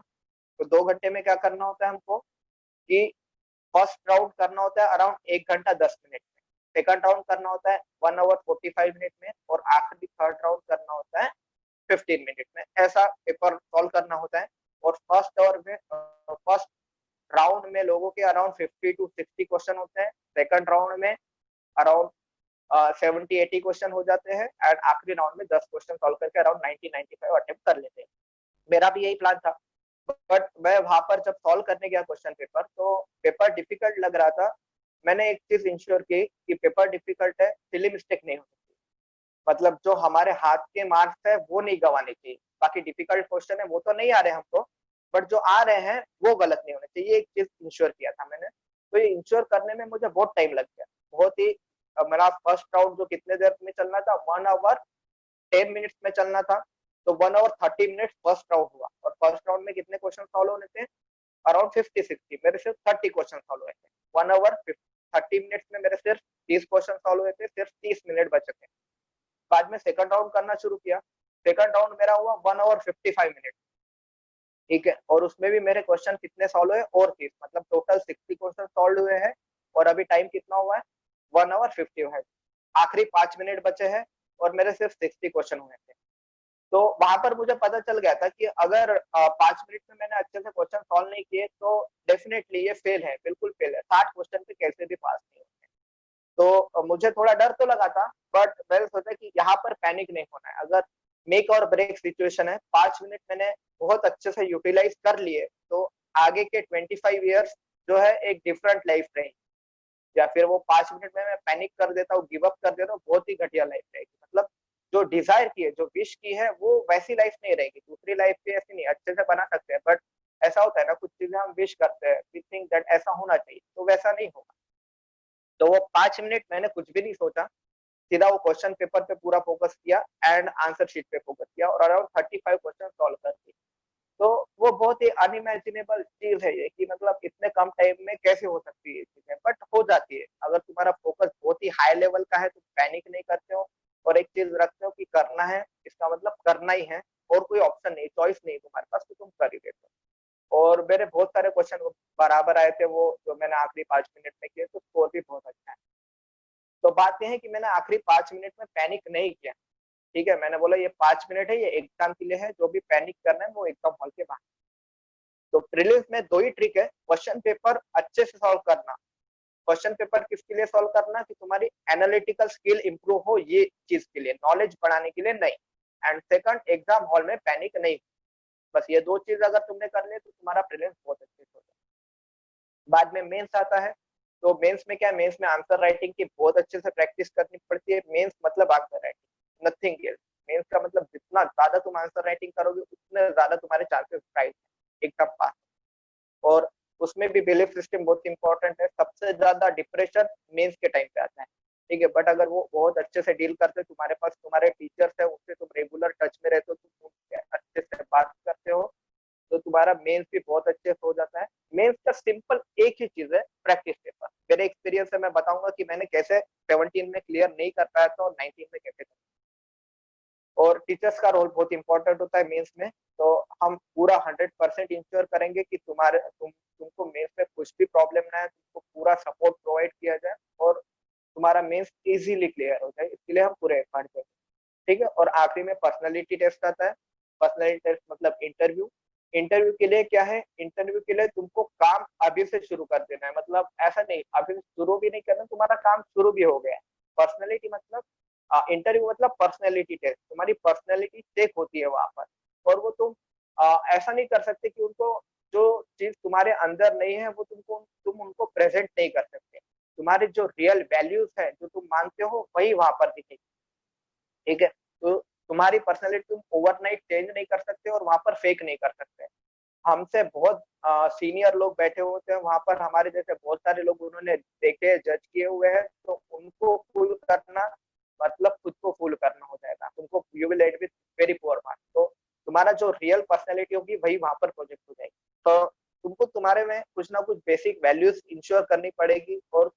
तो 2 घंटे में क्या करना होता है हमको कि फर्स्ट राउंड करना होता है अराउंड 1 घंटा 10 मिनट में, सेकंड राउंड करना होता है 1 hour 45 मिनट में, और आखिरी थर्ड राउंड करना होता है 15 मिनट में। ऐसा पेपर सॉल्व करना होता है। और फर्स्ट राउंड में लोगों के अराउंड 50 to 60 क्वेश्चन होते हैं, सेकंड राउंड में अराउंड 70-80 क्वेश्चन हो जाते हैं, एंड आखिरी राउंड में 10 क्वेश्चन सॉल्व करके अराउंड 90-95 अटेम्प्ट कर लेते हैं। मेरा भी यही प्लान था। बट मैं वहां पर जब सॉल्व करने गया क्वेश्चन पेपर, तो पेपर डिफिकल्ट लग रहा था। मैंने एक चीज इंश्योर की कि पेपर डिफिकल्ट है, सिली मिस्टेक नहीं हो सकती, मतलब जो हमारे हाथ के मार्क्स है वो नहीं गंवाने चाहिए। बाकी डिफिकल्ट क्वेश्चन है वो तो नहीं आ रहे हमको, बट जो आ रहे हैं वो गलत नहीं होने चाहिए, एक चीज इंश्योर किया था मैंने। तो ये इंश्योर करने में मुझे बहुत टाइम लग गया, बहुत ही। मेरा फर्स्ट राउंड जो कितने देर में चलना था, 1 hour 10 मिनट्स में चलना था, तो 1 hour 30 मिनट फर्स्ट राउंड हुआ। और फर्स्ट राउंड में कितने क्वेश्चन सॉल्व होने थे, अराउंड 50-60, मेरे सिर्फ 30 क्वेश्चन सॉल्व हुए थे। 1 hour 30 मिनट्स में मेरे सिर्फ 30 क्वेश्चन सॉल्व हुए थे, सिर्फ 30 मिनट बचे थे। बाद में सेकंड राउंड करना शुरू किया, सेकंड राउंड मेरा हुआ 1 hour 55 मिनट। ठीक है, और उसमें भी मेरे क्वेश्चन कितने सॉल्व हुए, और 30, मतलब टोटल 60 क्वेश्चन सॉल्व हुए हैं। और अभी टाइम कितना हुआ है, 1 hour 50 है, आखिरी 5 मिनट बचे हैं, और मेरे सिर्फ 60 क्वेश्चन हुए थे। तो वहां पर मुझे पता चल गया था कि अगर 5 मिनट में मैंने अच्छे से क्वेश्चन सॉल्व नहीं किए तो डेफिनेटली ये फेल है, बिल्कुल फेल है, 60 क्वेश्चन पे कैसे भी पास नहीं होते। तो मुझे थोड़ा डर तो लगा था, बट मैंने सोचा कि यहाँ पर पैनिक नहीं होना है। अगर मेक और ब्रेक सिचुएशन है, 5 मिनट मैंने बहुत अच्छे से यूटिलाइज कर लिए, तो आगे के 25 ईयर्स जो है एक डिफरेंट लाइफ रहेगी। या फिर वो 5 मिनट में मैं पैनिक कर देता हूँ, गिव अप कर देता हूँ, बहुत ही घटिया लाइफ रहेगी। मतलब जो डिजायर की है, जो विश की है, वो वैसी लाइफ नहीं रहेगी। दूसरी लाइफ भी ऐसी नहीं, अच्छे से बना सकते हैं, बट ऐसा होता है ना, कुछ चीजें हम विश करते हैं, वी थिंक दैट ऐसा होना चाहिए, तो वैसा नहीं होगा। तो वो 5 मिनट मैंने कुछ भी नहीं सोचा, सीधा वो क्वेश्चन पेपर पे पूरा फोकस किया, एंड आंसर शीट पे फोकस किया, और अराउंड 35 क्वेश्चन सॉल्व कर दिए। तो वो बहुत ही अनइमेजिनेबल चीज है ये, कि मतलब इतने कम टाइम में कैसे हो सकती है ये चीजें, बट हो जाती है। अगर तुम्हारा फोकस बहुत ही हाई लेवल का है तो पैनिक नहीं करते हो, और एक चीज रखते हो कि करना है, इसका मतलब करना ही है, और कोई ऑप्शन नहीं, चॉइस नहीं तुम्हारे पास, तो तुम कर ही देते हो। और मेरे बहुत सारे क्वेश्चन बराबर आए थे, वो जो मैंने आखिरी 5 मिनट में किए, तो स्कोर भी बहुत अच्छा है। तो बात यह है कि मैंने आखिरी 5 मिनट में पैनिक नहीं किया। ठीक है, मैंने बोला ये 5 मिनट है, ये एग्जाम के लिए है, जो भी पैनिक करना है वो एग्जाम हॉल के बाहर। तो प्रीलिम्स में दो ही ट्रिक है, क्वेश्चन पेपर अच्छे से सॉल्व करना। क्वेश्चन पेपर किसके लिए सॉल्व करना, कि तुम्हारी एनालिटिकल स्किल इंप्रूव हो, ये चीज के लिए, नॉलेज बढ़ाने के लिए नहीं। एंड सेकंड, एग्जाम हॉल में पैनिक नहीं। बस ये दो चीज अगर तुमने कर ले तो तुम्हारा प्रीलिम्स बहुत अच्छे से हो जाए। बाद में मेंस आता है, तो मेंस में क्या है, मेंस में आंसर राइटिंग की बहुत अच्छे से प्रैक्टिस करनी पड़ती है। मेंस मतलब answer writing, nothing else. Mains का मतलब जितना ज्यादा तुम आंसर राइटिंग करोगे, उतने ज्यादा तुम्हारे चांसेस ब्राइट है एकदम पास। और उसमें भी बिलीफ सिस्टम बहुत इंपॉर्टेंट है। सबसे ज्यादा डिप्रेशन मेंस के टाइम पे आता है। ठीक है, बट अगर वो बहुत अच्छे से डील करते, तुम्हारे पास तुम्हारे टीचर्स है, उनसे तुम रेगुलर टच में रहते हो, तुम अच्छे से बात करते हो, तो तुम्हारा मेंस भी बहुत अच्छे से हो जाता है। मेंस का सिंपल एक ही चीज है, प्रैक्टिस पेपर। मेरे एक्सपीरियंस से मैं बताऊंगा कि मैंने कैसे 17 में क्लियर नहीं कर पाया था और 19 में कैसे कर। और टीचर्स का रोल बहुत इंपॉर्टेंट होता है मेंस में। तो हम पूरा 100% इंश्योर करेंगे कि तुमको मेंस में कुछ भी प्रॉब्लम ना है, तुमको पूरा सपोर्ट प्रोवाइड किया जाए और तुम्हारा मेंस इजीली क्लियर हो जाए, इसके लिए हम पूरे एफर्ट देंगे। ठीक है। और आखिरी में पर्सनैलिटी टेस्ट आता है। पर्सनैलिटी टेस्ट मतलब इंटरव्यू। इंटरव्यू के लिए क्या है, इंटरव्यू के लिए तुमको काम अभी से शुरू कर देना है, मतलब ऐसा नहीं अभी शुरू भी नहीं करना, तुम्हारा काम शुरू भी हो गया है। पर्सनैलिटी मतलब इंटरव्यू मतलब पर्सनैलिटी टेस्ट, तुम्हारी पर्सनैलिटी चेक होती है वहां पर। और वो तुम ऐसा नहीं कर सकते कि उनको जो चीज तुम्हारे अंदर नहीं है वो तुम उनको प्रेजेंट नहीं कर सकते। तुम्हारे जो रियल वैल्यूज है, जो तुम मानते हो, वही वहां पर दिखेगी। ठीक है। तो तुम्हारी पर्सनैलिटी तुम ओवरनाइट चेंज नहीं कर सकते और वहां पर फेक नहीं कर सकते। हमसे बहुत सीनियर लोग बैठे होते हैं वहां पर, हमारे जैसे बहुत सारे लोग उन्होंने देखे जज किए हुए हैं, तो उनको फूल करना मतलब खुद को फूल करना हो जाएगा। तुमको you will and with very poor marks. तो तुम्हारा जो रियल पर्सनैलिटी होगी वही वहां पर प्रोजेक्ट हो जाएगी। तो तुमको तुम्हारे में कुछ ना कुछ बेसिक वैल्यूज इंश्योर करनी पड़ेगी और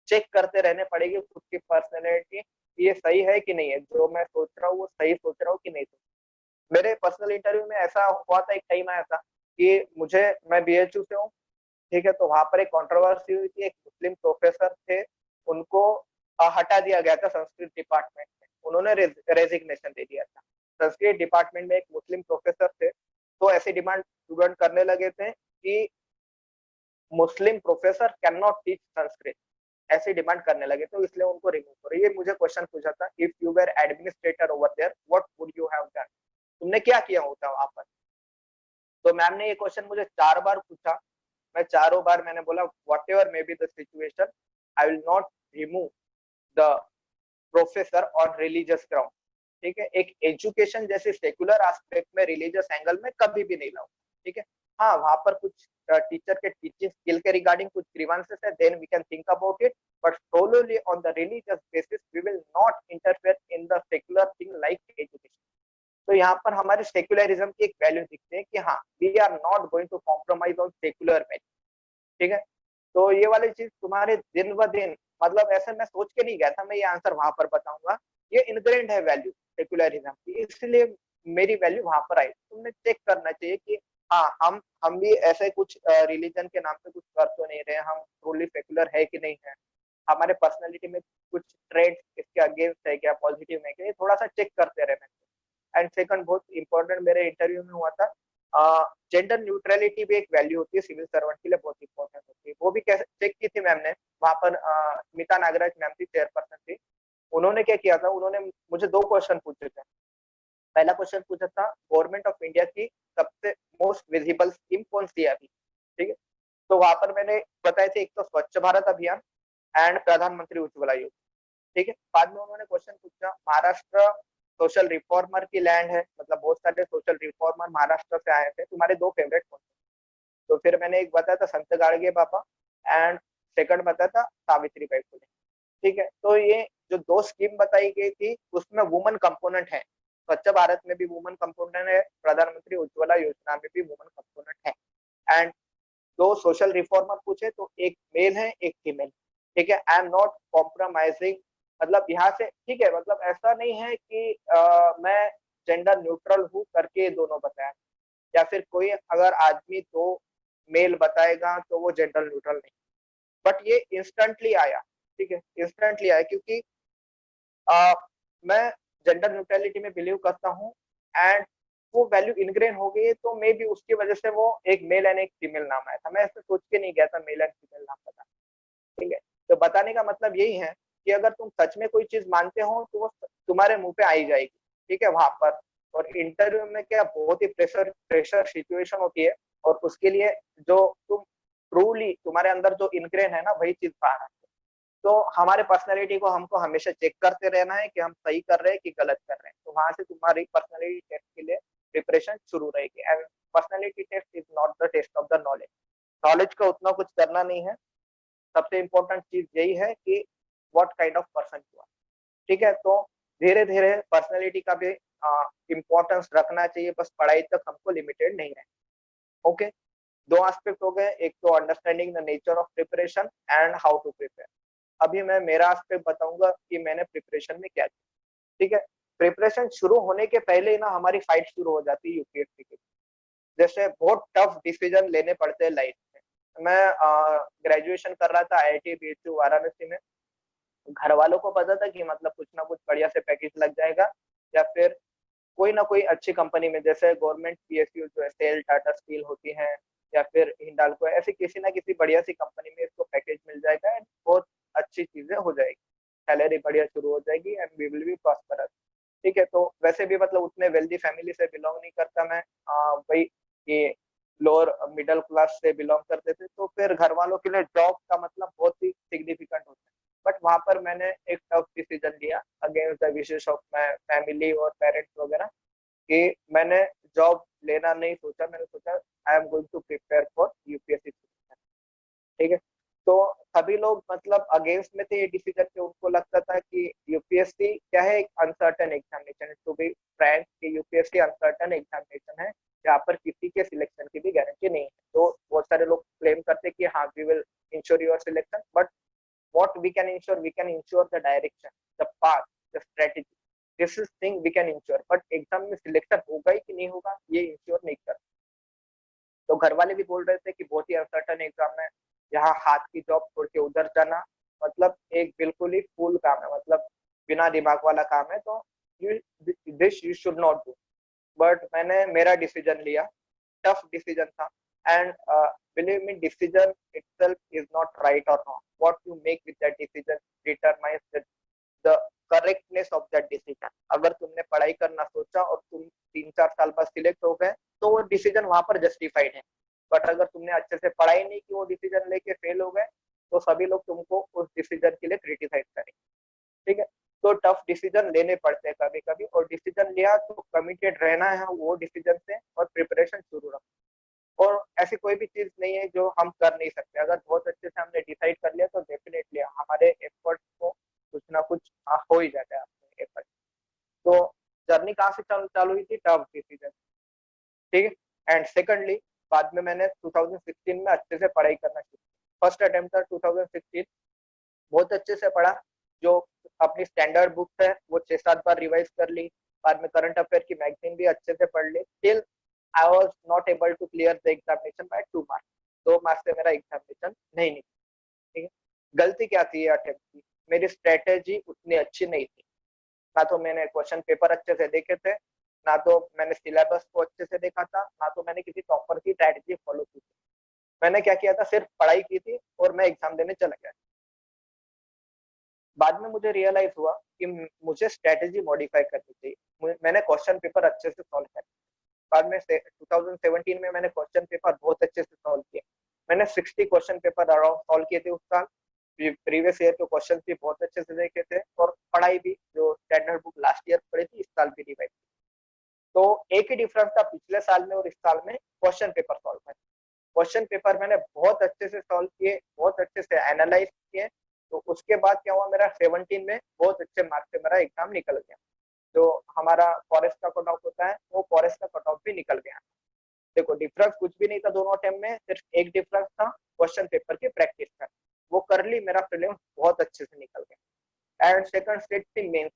चेक करते रहने पड़ेगी खुद की पर्सनैलिटी, ये सही है कि नहीं है, जो मैं सोच रहा हूँ वो सही सोच रहा हूँ कि नहीं सोच। मेरे पर्सनल इंटरव्यू में ऐसा हुआ था, एक टाइम आया था कि मैं बीएचयू से हूँ। ठीक है। तो वहां पर एक कंट्रोवर्सी हुई थी, एक मुस्लिम प्रोफेसर थे, उनको हटा दिया गया था संस्कृत डिपार्टमेंट में, उन्होंने रेजिग्नेशन दे दिया था। संस्कृत डिपार्टमेंट में एक मुस्लिम प्रोफेसर थे, तो ऐसी डिमांड स्टूडेंट करने लगे थे कि Muslim professor can not teach Sanskrit, ऐसी डिमांड करने लगे, तो इसलिए उनको रिमूव करो। ये मुझे क्वेश्चन पूछा था, if you were administrator over there what would you have done, तुमने क्या किया होता वहां पर। तो मैम ने ये क्वेश्चन मुझे 4 बार पूछा। मैं चारों बार मैंने बोला what ever may be the situation, I will not remove the professor on religious ground. ठीक है। एक एजुकेशन जैसे सेकुलर एस्पेक्ट में रिलीजियस एंगल में कभी भी नहीं लाऊं। ठीक है। हाँ, वहां पर कुछ टीचर के टीचिंग स्किल के रिगार्डिंग कुछ ग्रीवांसेस है, then we can think about it, but solely on the religious basis we will not interfere in the secular thing like education. तो यहाँ पर हमारे सेक्युलरिज्म की एक वैल्यू दिखते हैं कि हाँ, we are not going to compromise on secular value. ठीक है। तो ये वाली चीज तुम्हारे दिन ब दिन, मतलब ऐसे मैं सोच के नहीं गया था मैं ये आंसर वहां पर बताऊंगा, ये इनग्रेंड है वैल्यू सेक्युलरिज्म की, इसलिए मेरी वैल्यू वहां पर आई। तुमने चेक करना चाहिए कि हाँ, हम भी ऐसे कुछ रिलीजन के नाम पे कुछ कर तो नहीं रहे, हम ट्रूली सेक्युलर है कि नहीं है, हमारे पर्सनैलिटी में कुछ ट्रेड्स इसके अगेंस्ट है क्या, पॉजिटिव है क्या, ये थोड़ा सा चेक करते रहना। एंड सेकंड बहुत इंपॉर्टेंट मेरे इंटरव्यू में हुआ था, जेंडर न्यूट्रलिटी भी एक वैल्यू होती है सिविल सर्वेंट के लिए, बहुत इंपॉर्टेंट होती है, वो भी कैसे चेक की थी मैम ने। वहां पर स्मिता नागराज मैम थी, चेयरपर्सन थी। उन्होंने क्या किया था, उन्होंने मुझे 2 क्वेश्चन पूछे थे। पहला क्वेश्चन पूछा था गवर्नमेंट ऑफ इंडिया की सबसे मोस्ट विजिबल स्कीम कौन सी है अभी। ठीक है। तो वहां पर मैंने बताए थे, एक तो स्वच्छ भारत अभियान एंड प्रधानमंत्री उज्ज्वला योजना। ठीक है। बाद में उन्होंने क्वेश्चन पूछा, महाराष्ट्र सोशल रिफॉर्मर की लैंड है, मतलब बहुत सारे सोशल रिफॉर्मर महाराष्ट्र से आए थे, तुम्हारे 2 फेवरेट कौन थे। तो फिर मैंने एक बताया था संत गाड़गे बाबा एंड सेकंड बताया था सावित्री बाई फुले। ठीक है। तो ये जो 2 स्कीम बताई गई थी उसमें वुमन कंपोनेंट है, स्वच्छ भारत में भी वुमन कंपोनेंट है, प्रधानमंत्री उज्ज्वला योजना में भी वुमन कंपोनेंट है। एंड 2 सोशल रिफॉर्मर पूछे तो एक मेल है एक फीमेल। ठीक है। आई एम नॉट कॉम्प्रोमाइजिंग, मतलब यहाँ से ठीक है, मतलब ऐसा नहीं है कि मैं जेंडर न्यूट्रल हूँ करके दोनों बताया, या फिर कोई अगर आदमी 2 मेल बताएगा तो वो जेंडर न्यूट्रल नहीं, बट ये इंस्टेंटली आया। ठीक है। इंस्टेंटली आया क्योंकि आ, मैं जेंडर न्यूट्रलिटी में बिलीव करता हूँ एंड वो वैल्यू इनग्रेन हो गई है, तो मे भी उसकी वजह से वो एक मेल एंड एक फीमेल नाम आया था। मैं ऐसे सोच के नहीं गया था मेल एंड फीमेल नाम पता। ठीक है। तो बताने का मतलब यही है कि अगर तुम सच में कोई चीज मानते हो तो वो तुम्हारे मुंह पे आई जाएगी। ठीक है। वहां पर और इंटरव्यू में क्या बहुत ही प्रेशर प्रेशर सिचुएशन होती है, और उसके लिए जो तुम ट्रूली तुम्हारे अंदर जो इनग्रेन है ना, वही चीज बाहर आती है। तो हमारे पर्सनैलिटी को हमको हमेशा चेक करते रहना है कि हम सही कर रहे हैं कि गलत कर रहे हैं, तो वहां से तुम्हारी पर्सनैलिटी टेस्ट के लिए प्रिपरेशन शुरू रहेगी। And personality test is not the test of the knowledge, knowledge का उतना कुछ करना नहीं है। सबसे इम्पोर्टेंट चीज यही है कि what kind of person you are. ठीक है। तो धीरे धीरे पर्सनैलिटी का भी इम्पोर्टेंस रखना चाहिए, बस पढ़ाई तक हमको लिमिटेड नहीं है। ओके, दो एस्पेक्ट हो गए, एक तो understanding the nature of preparation and how to prepare. अभी मैं मेरा एस्पेक्ट बताऊंगा कि मैंने प्रिपरेशन में क्या किया। ठीक है, प्रिपरेशन शुरू होने के पहले ही ना हमारी फाइट शुरू हो जाती है यूपीएससी की। जैसे बहुत टफ डिसीजन लेने पड़ते हैं लाइफ में। मैं ग्रेजुएशन कर रहा था आईआईटी बीएचयू वाराणसी में। घर वालों को पता था कि मतलब कुछ ना कुछ बढ़िया से पैकेज लग जाएगा, या फिर कोई ना कोई अच्छी कंपनी में, जैसे गवर्नमेंट पीएसयू जो है सेल टाटा स्टील होती है, या फिर हिंडाल्को, ऐसी किसी ना किसी बढ़िया सी कंपनी में इसको पैकेज मिल जाएगा एंड बहुत अच्छी चीजें हो जाएगी, सैलरी बढ़िया शुरू हो जाएगी and we will be prosperous. ठीक है, तो वैसे भी मतलब उतने वेल्दी फैमिली से बिलोंग नहीं करता मैं, भाई ये लोअर मिडिल क्लास से बिलोंग करते थे, तो फिर घर वालों के लिए जॉब का मतलब बहुत ही सिग्निफिकेंट होता है। बट वहां पर मैंने एक टफ डिसीजन लिया against the wishes of my family और पेरेंट्स वगैरह, कि मैंने जॉब लेना नहीं सोचा, मैंने सोचा I am going to prepare for UPSC. ठीक है, तो सभी लोग मतलब अगेंस्ट में थे ये डिसीजन के। उनको लगता था कि यूपीएससी क्या है, एक uncertain examination, to be frank कि यूपीएससी अनसर्टन एग्जामिनेशन है जहाँ पर किसी के सिलेक्शन की भी गारंटी नहीं है। तो बहुत सारे लोग क्लेम करते कि हाँ we will ensure your selection, but what we can ensure the direction, the path, the strategy, this is thing we can ensure, but exam में सिलेक्शन होगा ही कि नहीं होगा ये इंश्योर नहीं कर। तो घर वाले भी बोल रहे थे कि बहुत ही अनसर्टन एग्जाम है, यहाँ हाथ की जॉब छोड़ के उधर जाना मतलब एक बिल्कुल ही फूल काम है, मतलब बिना दिमाग वाला काम है, तो this you should not do. But मैंने मेरा डिसीजन लिया, टफ डिसीजन था, and believe me, decision itself is not right or wrong. What you make with that decision determines the correctness of that decision. अगर तुमने पढ़ाई करना सोचा और तुम 3-4 साल बाद सिलेक्ट हो गए तो वो डिसीजन वहां पर जस्टिफाइड है। बट अगर तुमने अच्छे से पढ़ाई नहीं की, वो डिसीजन लेके फेल हो गए, तो सभी लोग तुमको उस डिसीजन के लिए क्रिटिसाइज करेंगे। ठीक है, तो टफ डिसीजन लेने पड़ते हैं कभी कभी, और डिसीजन लिया तो कमिटेड रहना है वो डिसीजन से और प्रिपरेशन शुरू रखना। और ऐसी कोई भी चीज नहीं है जो हम कर नहीं सकते। अगर बहुत अच्छे से हमने डिसाइड कर लिया तो डेफिनेटली हमारे एफर्ट को कुछ ना कुछ हो ही जाता है अपने एफर्ट। तो जर्नी कहाँ से चालू हुई थी, टफ डिसीजन। ठीक है, एंड सेकंडली बाद में मैंने 2016 में अच्छे से पढ़ाई करना शुरू। फर्स्ट अटेम्प्ट था 2016, बहुत अच्छे से पढ़ा। जो अपनी स्टैंडर्ड बुक्स है वो 6-7 बार रिवाइज कर ली, बाद में करंट अफेयर की मैगजीन भी अच्छे से पढ़ ली। Till I was not able to clear the examination by 2 marks. 2 marks से मेरा एग्जामिनेशन नहीं निकला। ठीक है, गलती क्या थी ये अटेम्प्ट की, मेरी स्ट्रेटेजी उतनी अच्छी नहीं थी। ना तो मैंने क्वेश्चन पेपर अच्छे से देखे थे, ना तो मैंने सिलेबस को अच्छे से देखा था, ना तो मैंने किसी टॉपर की स्ट्रेटेजी फॉलो की थी। मैंने क्या किया था, सिर्फ पढ़ाई की थी और मैं एग्जाम देने चला गया। बाद में मुझे रियलाइज हुआ कि मुझे स्ट्रेटेजी मॉडिफाई करनी चाहिए। मैंने क्वेश्चन पेपर अच्छे से सॉल्व किया। बाद में 2017 में मैंने क्वेश्चन पेपर बहुत अच्छे से सॉल्व किया। मैंने 60 क्वेश्चन पेपर अराउंड सॉल्व किए थे उस साल। प्रीवियस ईयर के क्वेश्चन भी बहुत अच्छे से देखे थे, और पढ़ाई भी जो स्टैंडर्ड बुक लास्ट ईयर पढ़ी थी इस साल भी रिवाइज की। तो एक ही डिफरेंस था पिछले साल में और इस साल में, क्वेश्चन पेपर सॉल्व करना। क्वेश्चन पेपर मैंने बहुत अच्छे से सॉल्व किए, बहुत अच्छे से एनालाइज किए। तो उसके बाद क्या हुआ, मेरा 17 में बहुत अच्छे मार्क्स से मेरा एग्जाम निकल गया। जो हमारा फॉरेस्ट का कट ऑफ होता है वो फॉरेस्ट का कट ऑफ भी निकल गया। देखो डिफरेंस कुछ भी नहीं था दोनों अटेम्प्ट में, सिर्फ एक डिफरेंस था क्वेश्चन पेपर की प्रैक्टिस का। वो कर ली, मेरा प्रीलिम्स बहुत अच्छे से निकल गया। एंड सेकंड स्टेज थी मेंस।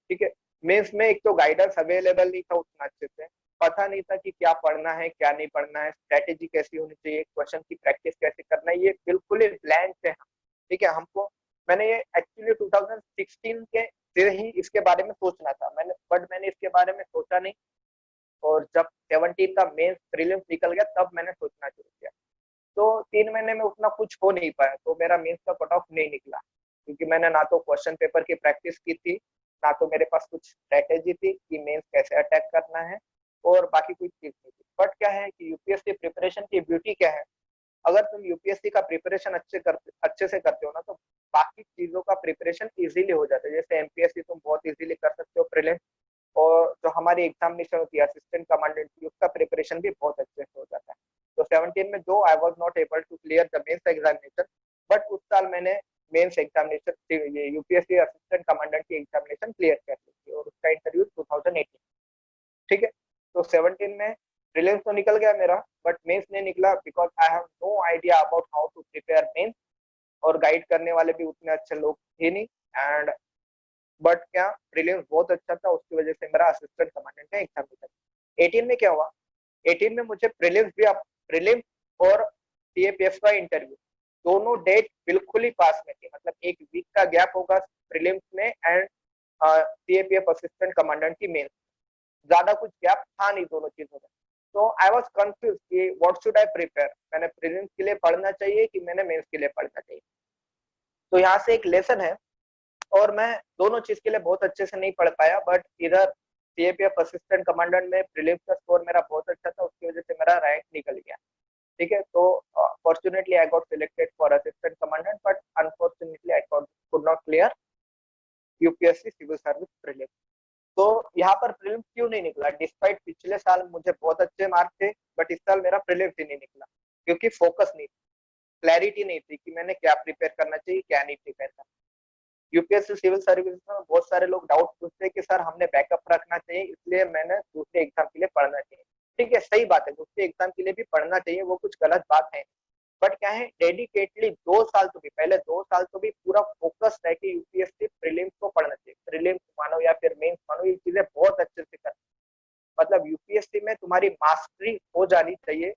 ठीक है, मेंस में एक तो गाइडेंस अवेलेबल नहीं था उतना अच्छे से, पता नहीं था कि क्या पढ़ना है क्या नहीं पढ़ना है, स्ट्रेटेजी कैसी होनी चाहिए, क्वेश्चन की प्रैक्टिस कैसे करना है, ये बिल्कुल ही ब्लैंक थे हम। ठीक है, हमको मैंने ये एक्चुअली 2016 के से ही इसके बारे में सोचना था मैंने इसके बारे में सोचा नहीं। और जब 17 का मेंस प्रीलिम्स निकल गया तब मैंने सोचना शुरू किया। तो 3 महीने में उतना कुछ हो नहीं पाया, तो मेरा मेंस का कट ऑफ नहीं निकला, क्योंकि मैंने ना तो क्वेश्चन पेपर की प्रैक्टिस की थी, ना तो मेरे पास कुछ स्ट्रेटेजी थी कि मेंस कैसे अटैक करना है, और बाकी कोई चीज नहीं थी। बट क्या है कि यूपीएससी प्रिपरेशन की ब्यूटी क्या है, अगर तुम यूपीएससी का प्रिपरेशन अच्छे से करते हो ना, तो बाकी चीजों का प्रिपरेशन इजीली हो जाता है। जैसे एमपीएससी तुम बहुत इजीली कर सकते हो प्रीलिम्स, और जो हमारी एग्जामिनेशन होती है असिस्टेंट कमांडेंट की, उसका प्रिपरेशन भी बहुत अच्छे से हो जाता है। तो 17 में दो I was not able to clear the mains examination, but उस साल मैंने मेंस एग्जामिनेशन ये यूपीएससी असिस्टेंट कमांडेंट की एग्जामिनेशन क्लियर कर ली थी, और उसका इंटरव्यू 2018। ठीक है, तो 17 में प्रीलिम्स तो निकल गया मेरा, बट मेंस नहीं निकला because I have no idea about how to prepare mains, और गाइड करने वाले भी उतने अच्छे लोग थे नहीं। एंड बट क्या प्रीलिम्स बहुत अच्छा था, उसकी वजह से मेरा असिस्टेंट कमांडेंट का एग्जाम निकला। 18 में क्या हुआ, 18 में मुझे प्रीलिम्स और सीएपीएफ का इंटरव्यू, दोनों डेट बिल्कुल ही पास में थी, मतलब एक वीक का गैप होगा प्रीलिम्स में एंड सीएपीएफ असिस्टेंट कमांडेंट की मेंस, ज्यादा कुछ गैप था नहीं दोनों चीजों में। तो आई वाज कंफ्यूज कि व्हाट शुड आई प्रिपेयर, मैंने प्रीलिम्स के लिए पढ़ना चाहिए कि मैंने मेंस के लिए पढ़ना चाहिए। तो यहाँ से एक लेसन है, और मैं दोनों चीज के लिए बहुत अच्छे से नहीं पढ़ पाया, बट इधर सीएपीएफ असिस्टेंट कमांडेंट में प्रीलिम्स का स्कोर मेरा बहुत अच्छा था, उसकी वजह से मेरा रैंक निकल गया। ठीक है, तो fortunately I got selected for assistant commandant, but unfortunately I could not clear UPSC civil service prelims. तो यहाँ पर प्रीलिम्स क्यों नहीं निकला, डिस्पाइट पिछले साल मुझे बहुत अच्छे मार्क्स थे, बट इस साल मेरा प्रीलिम्स ही नहीं निकला, क्योंकि फोकस नहीं, क्लैरिटी नहीं थी कि मैंने क्या प्रिपेयर करना चाहिए, क्या नहीं प्रिपेयर करना। यूपीएससी सिविल सर्विस में बहुत सारे लोग डाउट पूछते हैं कि सर हमने बैकअप रखना चाहिए, इसलिए मैंने दूसरे एग्जाम के लिए पढ़ना चाहिए। ठीक है, सही बात है, दूसरे एग्जाम के लिए भी पढ़ना चाहिए, वो कुछ गलत बात है, बट क्या है, डेडिकेटली 2 साल तो भी, पहले 2 साल तो भी पूरा फोकस है कि यूपीएससी प्रीलिम्स को पढ़ना चाहिए, प्रीलिम्स मानो या फिर मेंस मानो, ये चीजें बहुत अच्छे से कर, मतलब यूपीएससी में तुम्हारी मास्टरी हो जानी चाहिए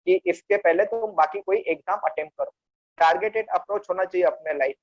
कि इसके पहले तुम बाकी कोई एग्जाम अटेम्प्ट करो। टारगेटेड अप्रोच होना चाहिए अपने लाइफ।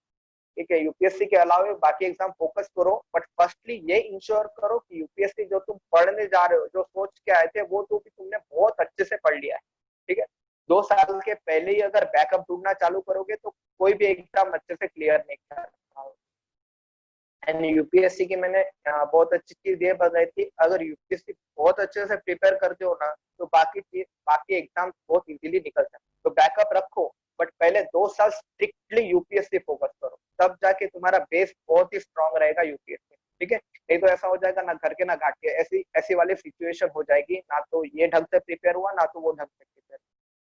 ठीक है, यूपीएससी के अलावा बाकी एग्जाम फोकस करो, बट फर्स्टली ये इंश्योर करो कि यूपीएससी जो तुम पढ़ने जा रहे हो, जो सोच के आए थे, वो तो भी तुमने बहुत अच्छे से पढ़ लिया है। ठीक है, 2 साल के पहले ही अगर बैकअप ढूंढना चालू करोगे तो कोई भी एग्जाम अच्छे से क्लियर नहीं कर पाओगे। एंड यूपीएससी की मैंने बहुत अच्छी चीज ये बताई थी, अगर यूपीएससी बहुत अच्छे से प्रिपेयर करते हो ना, तो बाकी एग्जाम बहुत इजीली निकल सकते। तो बैकअप रखो, बट पहले 2 साल स्ट्रिक्टली यूपीएससी फोकस करो, तब जाके तुम्हारा बेस बहुत ही स्ट्रांग रहेगा यूपीएससी। ठीक है, नहीं तो ऐसा हो जाएगा ना घर के ना घाट के, ऐसी ऐसी वाली सिचुएशन हो जाएगी, ना तो ये ढंग से प्रिपेयर हुआ, ना तो वो ढंग से प्रिपेयर।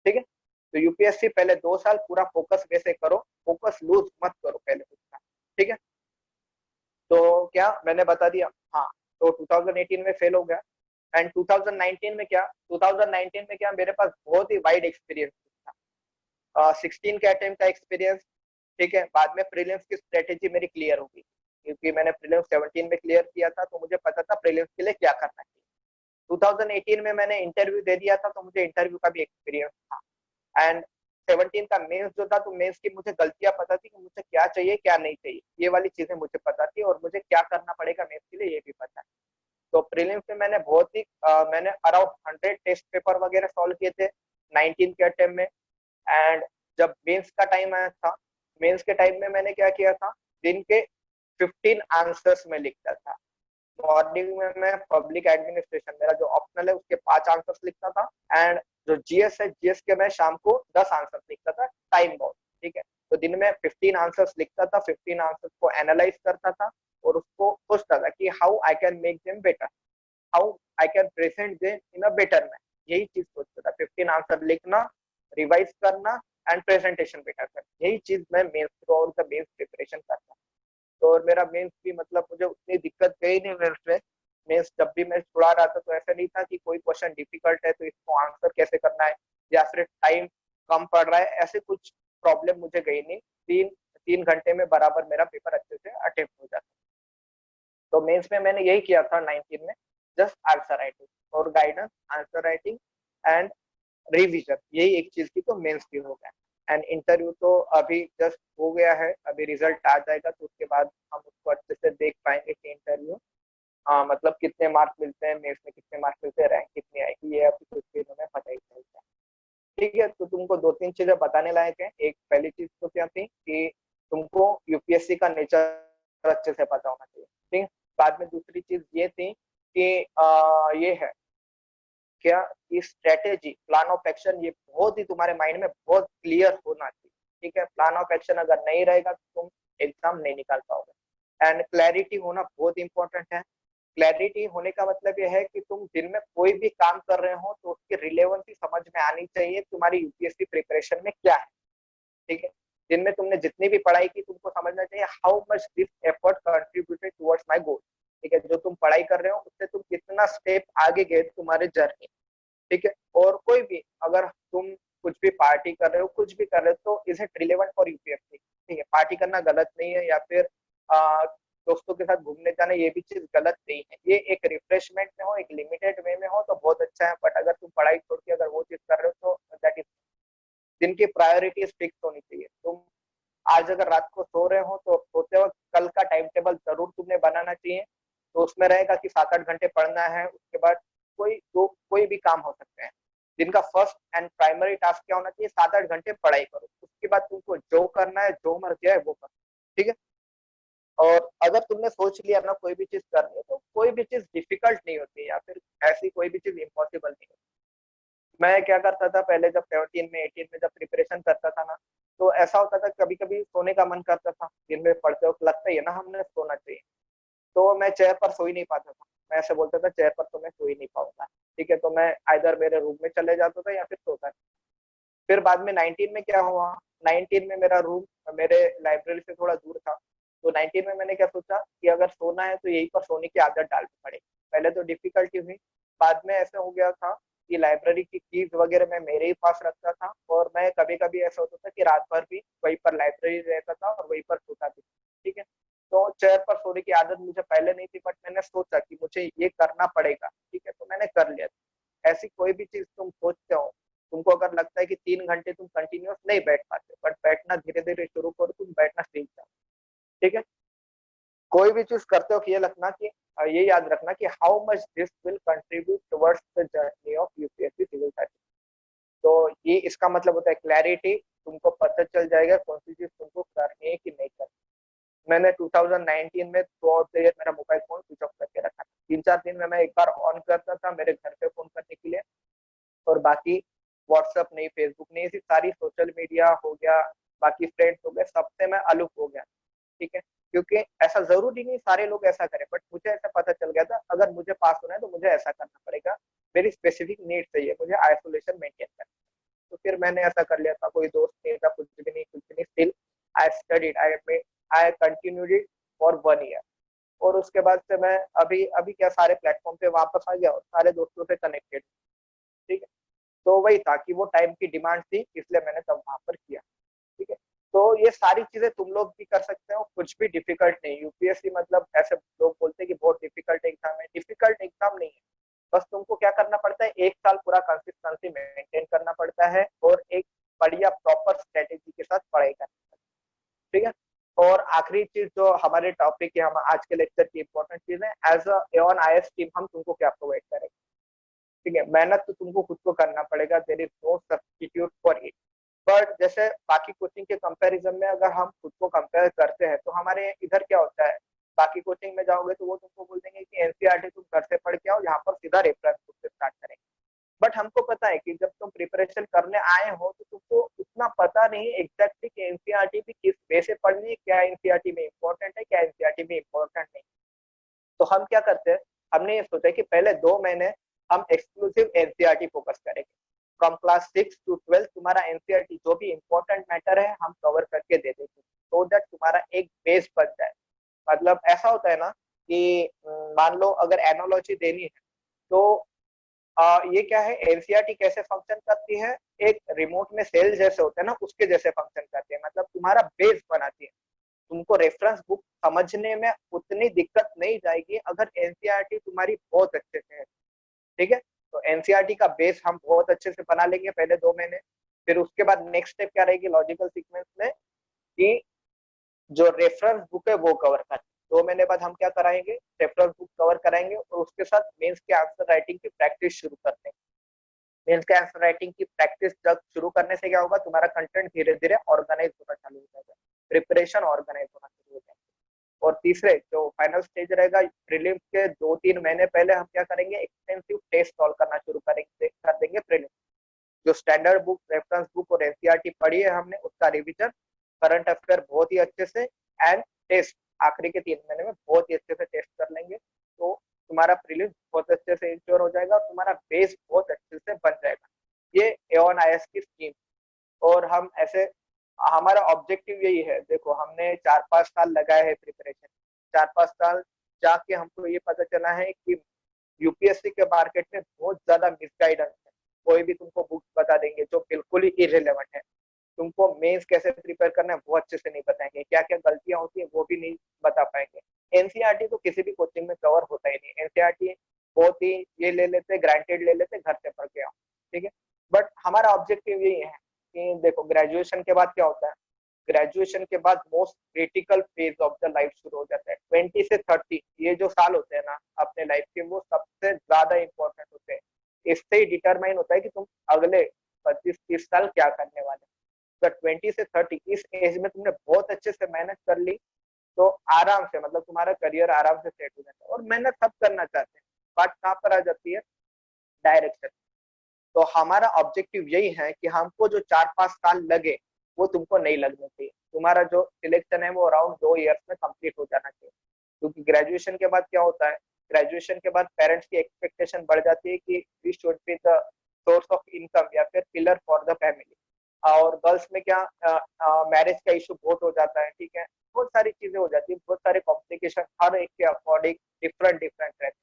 ठीक है, तो यूपीएससी पहले 2 साल पूरा फोकस वैसे करो, फोकस लूज मत करो पहले 2 साल। ठीक है, तो क्या मैंने बता दिया। हाँ, तो 2018 में फेल हो गया, एंड 2019 में क्या, 2019 में क्या, मेरे पास बहुत ही वाइड एक्सपीरियंस था, 16 के अटेम्प्ट का एक्सपीरियंस। ठीक है, बाद में प्रीलिम्स की स्ट्रेटेजी मेरी क्लियर होगी, क्योंकि मैंने प्रीलिम्स 17 में क्लियर किया था, तो मुझे पता था प्रीलिम्स के लिए क्या करना चाहिए। 2018 में मैंने इंटरव्यू दे दिया था, तो मुझे इंटरव्यू का भी एक्सपीरियंस था। एंड 17 का मेंस जो था, तो मेंस की मुझे गलतियां पता थी कि मुझे क्या चाहिए क्या नहीं चाहिए, ये वाली चीजें मुझे पता थी, और मुझे क्या करना पड़ेगा मेंस के लिए ये भी पता है। तो प्रीलिम्स में मैंने बहुत ही मैंने अराउंड 100 टेस्ट पेपर वगैरह सॉल्व किए थे 19 के अटेम्प्ट में। एंड जब मेंस का टाइम आया था, मेंस के टाइम में मैंने क्या किया था, दिन के 15 आंसर्स में लिखता था। मॉर्निंग में मैं पब्लिक एडमिनिस्ट्रेशन, मेरा जो ऑप्शनल है, उसके 5 आंसर्स लिखता था, एंड जो जीएस है, जीएस के मैं शाम को 10 आंसर्स लिखता था, टाइम बहुत। ठीक है, तो दिन में 15 आंसर्स लिखता था, 15 आंसर्स को एनालाइज करता था, और उसको सोचता था कि how I can make them better, how I can present them in a better man, यही चीज सोचता था। 15 आंसर लिखना, रिवाइज करना, एंड प्रेजेंटेशन बेटर करना, यही चीज मैं mains throughout the mains preparation करता। तो और मेरा मेंस भी, मतलब मुझे उतनी दिक्कत गई नहीं मेंस में। मेंस जब भी मैं छुड़ा रहा था, तो ऐसा नहीं था कि कोई क्वेश्चन डिफिकल्ट है तो इसको आंसर कैसे करना है, या फिर टाइम कम पड़ रहा है, ऐसे कुछ प्रॉब्लम मुझे गई नहीं। 3 घंटे में बराबर मेरा पेपर अच्छे से अटेम्प्ट हो जाता। तो मेंस में मैंने यही किया था 19 में, जस्ट आंसर राइटिंग और guidance, answer writing and revision, यही एक चीज की, तो मेंस भी हो गया। एंड इंटरव्यू तो अभी जस्ट हो गया है, अभी रिजल्ट आ जाएगा, तो उसके बाद हम उसको अच्छे से देख पाएंगे कि इंटरव्यू मतलब कितने मार्क्स मिलते हैं, मेंस में कितने मार्क्स मिलते हैं, रैंक कितनी आएगी, ये अभी कुछ दिनों में पता ही चलता है। ठीक है, तो तुमको 2-3 चीजें बताने लायक है। एक पहली चीज तो क्या थी कि तुमको यूपीएससी का नेचर अच्छे से पता होना चाहिए। ठीक है, बाद में दूसरी चीज ये थी कि ये है क्या, ये स्ट्रेटेजी, प्लान ऑफ एक्शन, ये बहुत ही तुम्हारे माइंड में बहुत क्लियर होना चाहिए। ठीक है, प्लान ऑफ एक्शन अगर नहीं रहेगा तो तुम एग्जाम नहीं निकाल पाओगे। एंड क्लैरिटी होना बहुत इंपॉर्टेंट है। क्लैरिटी होने का मतलब यह है कि तुम दिन में कोई भी काम कर रहे हो तो उसकी रिलेवेंसी समझ में आनी चाहिए, तुम्हारी यूपीएससी प्रिपरेशन में क्या है। ठीक है, दिन में तुमने जितनी भी पढ़ाई की, तुमको समझना चाहिए how much this effort contributed towards my goal. ठीक है, जो तुम पढ़ाई कर रहे हो उससे तुम कितना स्टेप आगे गए तुम्हारे जर्नी। ठीक है। और कोई भी अगर तुम कुछ भी पार्टी कर रहे हो, कुछ भी कर रहे हो, तो is it relevant for UPSC. ठीक है, पार्टी करना गलत नहीं है, या फिर दोस्तों के साथ घूमने जाना, ये भी चीज गलत नहीं है। ये एक रिफ्रेशमेंट में हो, एक लिमिटेड वे में हो तो बहुत अच्छा है। बट अगर तुम पढ़ाई छोड़ के अगर वो चीज कर रहे हो तो दैट इज, जिनकी प्रायोरिटीज फिक्स होनी चाहिए। तुम आज अगर रात को सो रहे हो तो सोते वक्त कल का टाइम टेबल जरूर तुमने बनाना चाहिए। तो उसमें रहेगा कि 7-8 घंटे पढ़ना है, उसके बाद कोई भी काम हो सकते हैं। जिनका फर्स्ट एंड प्राइमरी टास्क क्या होना चाहिए, 7-8 घंटे पढ़ाई करो, उसके बाद तुमको जो करना है, जो मर्जी है वो करो। ठीक है। और अगर तुमने सोच लिया ना कोई भी चीज करनी है, तो कोई भी चीज डिफिकल्ट नहीं होती, या फिर ऐसी कोई भी चीज इम्पॉसिबल नहीं होती। मैं क्या करता था पहले, जब 17 में 18 में जब प्रिपरेशन करता था ना, तो ऐसा होता था कभी कभी सोने का मन करता था, दिन में पढ़ते वक्त लगता ही है ना हमने सोना चाहिए, तो मैं चेयर पर सो ही नहीं पाता था। मैं ऐसे बोलता था चेयर पर तो मैं सो ही नहीं पाऊंगा। ठीक है, तो मैं आइदर मेरे रूम में चले जाता था या फिर सोता था। फिर बाद में 19 में क्या हुआ, 19 में मेरा रूम मेरे लाइब्रेरी से थोड़ा दूर था। तो 19 में मैंने क्या सोचा कि अगर सोना है तो यहीं पर सोने की आदत डालनी पड़ेगी। पहले तो डिफिकल्टी हुई, बाद में ऐसा हो गया था कि लाइब्रेरी की कीज वगैरह मैं मेरे ही पास रखता था, और मैं कभी कभी ऐसा होता था कि रात भर भी वहीं पर लाइब्रेरी रहता था और वहीं पर सोता भी। ठीक है। तो चेयर पर सोने की आदत मुझे पहले नहीं थी, बट मैंने सोचा कि मुझे ये करना पड़ेगा। ठीक है, तो मैंने कर लिया। ऐसी कोई भी चीज तुम सोचते हो, तुमको अगर लगता है कि 3 घंटे तुम कंटिन्यूस नहीं बैठ पाते, बट बैठना धीरे धीरे शुरू करो, तुम बैठना सीख जाओ। ठीक है। कोई भी चीज करते हो कि ये लगना कि ये याद रखना कि how much this will contribute towards the journey of UPSC civil service. तो ये इसका मतलब होता है क्लैरिटी, तुमको पता चल जाएगा कौन सी चीज तुमको करनी है कि नहीं करनी। मैंने 2019 में थ्रू आउट द ईयर मेरा मोबाइल फोन स्विच ऑफ करके रखा था। 3-4 दिन में मैं एक बार ऑन करता था मेरे घर पे फोन करने के लिए, और बाकी व्हाट्सएप नहीं, फेसबुक नहीं, ऐसी सारी सोशल मीडिया हो गया, बाकी फ्रेंड्स हो गए, सबसे मैं अलग हो गया। ठीक है। क्योंकि ऐसा जरूरी नहीं सारे लोग ऐसा करें, बट मुझे ऐसा पता चल गया था अगर मुझे पास होना है तो मुझे ऐसा करना पड़ेगा, मेरी स्पेसिफिक नीड चाहिए, मुझे आइसोलेशन मेंटेन करना। तो फिर मैंने ऐसा कर लिया था, कोई दोस्त नहीं था, कुछ भी नहीं, still I studied, I continued it for 1 year. और उसके बाद से मैं अभी अभी क्या सारे प्लेटफॉर्म पे वापस आ गया और सारे दोस्तों से कनेक्टेड। ठीक है। तो वही था कि वो टाइम की डिमांड थी, इसलिए मैंने तब वहां पर किया। ठीक है। तो ये सारी चीजें तुम लोग भी कर सकते हो, कुछ भी डिफिकल्ट नहीं। यूपीएससी मतलब ऐसे लोग बोलते हैं कि बहुत डिफिकल्ट एग्जाम है, डिफिकल्ट एग्जाम नहीं है। बस तुमको क्या करना पड़ता है, 1 साल पूरा कंसिस्टेंसी मेंटेन करना पड़ता है, और एक बढ़िया प्रॉपर स्ट्रेटेजी के साथ पढ़ाई करना पड़ता है। ठीक है। और आखिरी चीज जो हमारे टॉपिक है, हम आज के लेक्चर की इंपॉर्टेंट चीज है, as a Avon IAS team हम तुमको क्या प्रोवाइड करेंगे। ठीक है, मेहनत तो तुमको खुद को करना पड़ेगा, there is no substitute for it. But जैसे बाकी कोचिंग के कंपैरिजन में अगर हम खुद को कंपेयर करते हैं, तो हमारे इधर क्या होता है, बाकी कोचिंग में जाओगे तो वो तुमको बोल देंगे कि एनसीईआरटी तुम घर से पढ़ के आओ, यहाँ पर सीधा रेफरेंस बुक से स्टार्ट करेंगे। बट हमको पता है कि जब तुम प्रिपरेशन करने आए हो तो तुमको उतना पता नहीं एग्जैक्टली कि एनसीईआरटी भी किस वे से पढ़नी है, क्या एनसीईआरटी में इंपॉर्टेंट है, क्या एनसीईआरटी में इंपॉर्टेंट नहीं। तो हम क्या करते हैं, हमने ये सोचा कि पहले 2 महीने हम एक्सक्लूसिव एनसीईआरटी फोकस करेंगे। फ्रॉम क्लास 6 to 12 तुम्हारा एनसीईआरटी जो भी इंपॉर्टेंट मैटर है हम कवर करके दे देंगे, सो दैट तुम्हारा एक बेस बन जाए। मतलब ऐसा होता है ना कि मान लो अगर एनोलॉजी देनी है, तो ये क्या है, एनसीईआरटी कैसे फंक्शन करती है, एक रिमोट में सेल जैसे होते हैं ना, उसके जैसे फंक्शन करती है। मतलब तुम्हारा बेस बनाती है। तुमको रेफरेंस बुक समझने में उतनी दिक्कत नहीं जाएगी अगर एनसीईआरटी तुम्हारी बहुत अच्छे से है। ठीक है। तो एनसीईआरटी का बेस हम बहुत अच्छे से बना लेंगे पहले 2 महीने। फिर उसके बाद नेक्स्ट स्टेप क्या रहेगी लॉजिकल सीक्वेंस में, कि जो रेफरेंस बुक है वो कवर कर। 2 महीने बाद हम क्या कराएंगे, रेफरेंस बुक कवर कराएंगे, और उसके साथ मेंस के आंसर राइटिंग की प्रैक्टिस शुरू कर देंगे। मेंस के आंसर राइटिंग की प्रैक्टिस जब शुरू करने से क्या होगा, तुम्हारा कंटेंट धीरे धीरे ऑर्गेनाइज होना चालू हो जाएगा, प्रिपरेशन ऑर्गेनाइज होना शुरू हो जाएगा। और तीसरे जो फाइनल स्टेज रहेगा, प्रीलिम्स के 2-3 महीने पहले हम क्या करेंगे, एक्सटेंसिव टेस्ट सॉल्व करना शुरू करेंगे, कर देंगे प्रीलिम्स। जो स्टैंडर्ड बुक, रेफरेंस बुक और एनसीईआरटी पढ़ी है हमने, उसका रिवीजन, करंट अफेयर बहुत ही अच्छे से, एंड टेस्ट आखिरी के 3 महीने में बहुत ही अच्छे से टेस्ट कर लेंगे। तो तुम्हारा प्रीलिम्स बहुत अच्छे से इंश्योर हो जाएगा और तुम्हारा बेस बहुत अच्छे से बन जाएगा। ये एवन आईएएस की स्कीम। और हम ऐसे, हमारा ऑब्जेक्टिव यही है, देखो हमने 4-5 साल लगाए हैं प्रिपरेशन। 4-5 साल जाके हमको ये पता चला है कि यूपीएससी के मार्केट में बहुत ज्यादा मिसगाइडेंस है। कोई भी तुमको बुक्स बता देंगे जो बिल्कुल ही इरेलेवेंट है। तुमको मेंस कैसे प्रिपेयर करना है वो अच्छे से नहीं बताएंगे, क्या क्या गलतियां होती है वो भी नहीं बता पाएंगे। एनसीईआरटी तो किसी भी कोचिंग में कवर होता ही नहीं। एनसीईआरटी बहुत ही ये ले लेते, ग्रांटेड ले लेते, घर से पढ़ के आओ, ठीक है। बट हमारा ऑब्जेक्टिव यही है कि देखो ग्रेजुएशन के बाद क्या होता है, ग्रेजुएशन के बाद most critical phase of the life शुरू हो जाता है। 20 से 30 ये जो साल होते हैं ना अपने लाइफ के, वो सबसे ज्यादा इंपॉर्टेंट होते हैं। इससे ही डिटरमाइन होता है कि तुम अगले 25-30 साल क्या करने वाले। तो 20 से 30 इस एज में तुमने बहुत अच्छे से मेहनत कर ली तो आराम से मतलब तुम्हारा करियर आराम से सेट हो जाता है। और मेहनत सब करना चाहते हैं, बात कहाँ पर आ जाती है, डायरेक्शन। तो हमारा ऑब्जेक्टिव यही है कि हमको जो 4-5 साल लगे वो तुमको नहीं लगने चाहिए। तुम्हारा जो सिलेक्शन है वो अराउंड 2 ईयर्स में कंप्लीट हो जाना चाहिए। क्योंकि ग्रेजुएशन के बाद क्या होता है, ग्रेजुएशन के बाद पेरेंट्स की एक्सपेक्टेशन बढ़ जाती है कि we should be the source of income या फिर पिलर फॉर द फैमिली। और गर्ल्स में क्या मैरिज का इशू बहुत हो जाता है, ठीक है, बहुत सारी चीजें हो जाती है, बहुत सारे कॉम्प्लिकेशन हर एक के अकॉर्डिंग डिफरेंट डिफरेंट रहते हैं।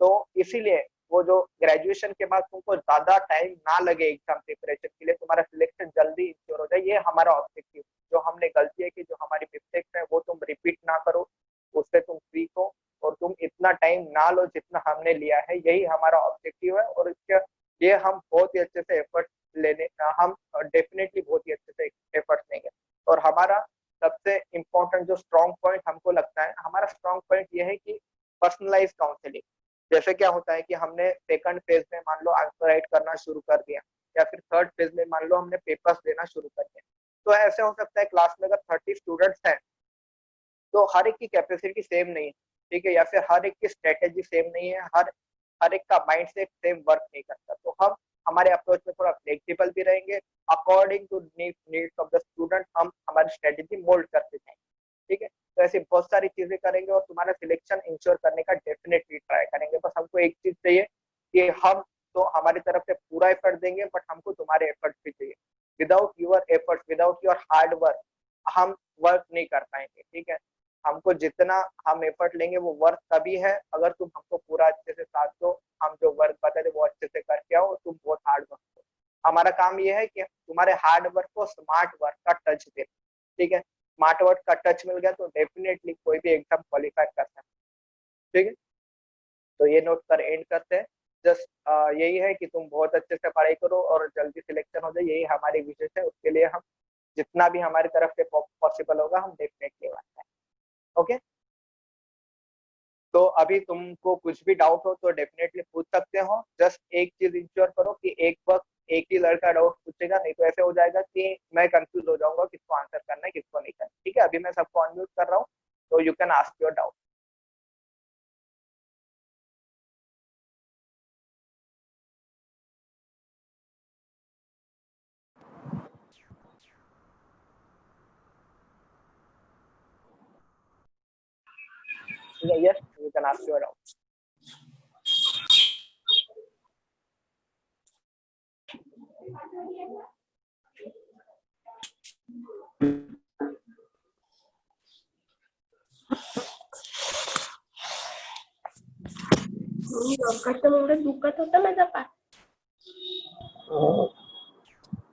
तो इसीलिए वो जो ग्रेजुएशन के बाद तुमको ज्यादा टाइम ना लगे एग्जाम प्रिपरेशन के लिए, तुम्हारा सिलेक्शन जल्दी इंश्योर हो जाए, ये हमारा ऑब्जेक्टिव। जो हमने गलती है कि जो हमारी मिस्टेक्स है वो तुम रिपीट ना करो, उससे तुम सीखो और तुम इतना टाइम ना लो जितना हमने लिया है, यही हमारा ऑब्जेक्टिव है। और इसके ये हम बहुत ही अच्छे से एफर्ट लेने, हम डेफिनेटली बहुत ही अच्छे से एफर्ट लेंगे। और हमारा सबसे इम्पोर्टेंट जो स्ट्रॉन्ग पॉइंट हमको लगता है, हमारा स्ट्रॉन्ग पॉइंट ये है कि पर्सनलाइज काउंसलिंग। जैसे क्या होता है कि हमने सेकंड फेज में मान लो आंसर राइट करना शुरू कर दिया, या फिर थर्ड फेज में मान लो हमने पेपर्स देना शुरू कर दिया। तो ऐसे हो सकता है क्लास में अगर 30 स्टूडेंट्स हैं तो हर एक की कैपेसिटी सेम नहीं है, ठीक है, या फिर हर एक की स्ट्रेटेजी सेम नहीं है, हर हर एक का माइंड सेट सेम वर्क नहीं करता। तो हम हमारे अप्रोच में थोड़ा फ्लेक्सिबल भी रहेंगे, according to needs of the student हम हमारी स्ट्रेटेजी मोल्ड करते जाएंगे, ठीक है। तो ऐसी बहुत सारी चीजें करेंगे और तुम्हारा सिलेक्शन इंश्योर करने का डेफिनेटली ट्राई करेंगे। बस हमको एक चीज चाहिए कि हम तो हमारी तरफ से पूरा एफर्ट देंगे, बट हमको तुम्हारे एफर्ट भी चाहिए। Without your effort, without your hard work हम वर्क नहीं कर पाएंगे, ठीक है। हमको जितना हम एफर्ट लेंगे वो वर्क तभी है अगर तुम हमको पूरा अच्छे से साथ दो, हम जो वर्क बता दे वो अच्छे से करके आओ, तुम बहुत हार्ड वर्क करो। हमारा काम ये है कि तुम्हारे हार्ड वर्क को स्मार्ट वर्क का टच दे, ठीक है। स्मार्ट वर्क का टच मिल गया तो डेफिनेटली कोई भी एग्जाम क्वालिफाई कर सकता है, ठीक है। तो ये नोट कर एंड करते हैं। जस्ट यही है कि तुम बहुत अच्छे से पढ़ाई करो और जल्दी सिलेक्शन हो जाए, यही हमारी विशेष है। उसके लिए हम जितना भी हमारी तरफ से पॉसिबल होगा हम डेफिनेटली करते हैं। ओके, तो अभी तुमको कुछ भी डाउट हो तो डेफिनेटली पूछ सकते हो। जस्ट एक चीज इंश्योर करो कि एक वक्त एक ही लड़का डाउट पूछेगा, नहीं तो ऐसे हो जाएगा कि मैं कंफ्यूज हो जाऊंगा किसको आंसर करना है किसको नहीं करना, ठीक है। अभी मैं सबको अनम्यूट कर रहा हूँ तो you can ask your doubt. Yes, you can ask your doubt.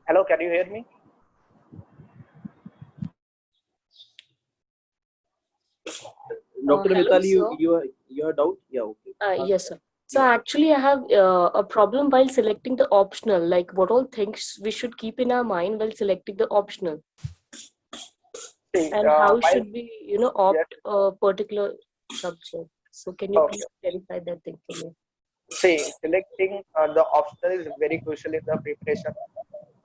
Hello, can you hear me? Dr. Hello, Mitali, sir. your doubt? Yeah, okay. Yes, sir. So actually, I have a problem while selecting the optional. Like, what all things we should keep in our mind while selecting the optional, See, and how while should we, opt a particular subject. So, can you Okay. please clarify that thing for me? see, selecting the optional is very crucial in the preparation.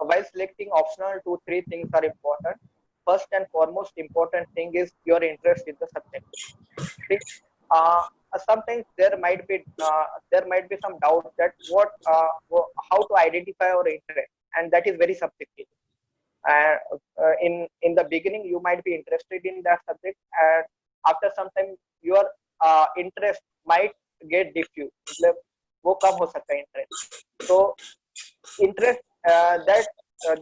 While selecting optional, 2-3 things are important. First and foremost important thing is your interest in the subject. Okay? Sometimes there might be some doubt that how to identify our interest, and that is very subjective. In the beginning you might be interested in that subject, and after some time your interest might get diffused, मतलब वो कम हो सकता है interest। तो interest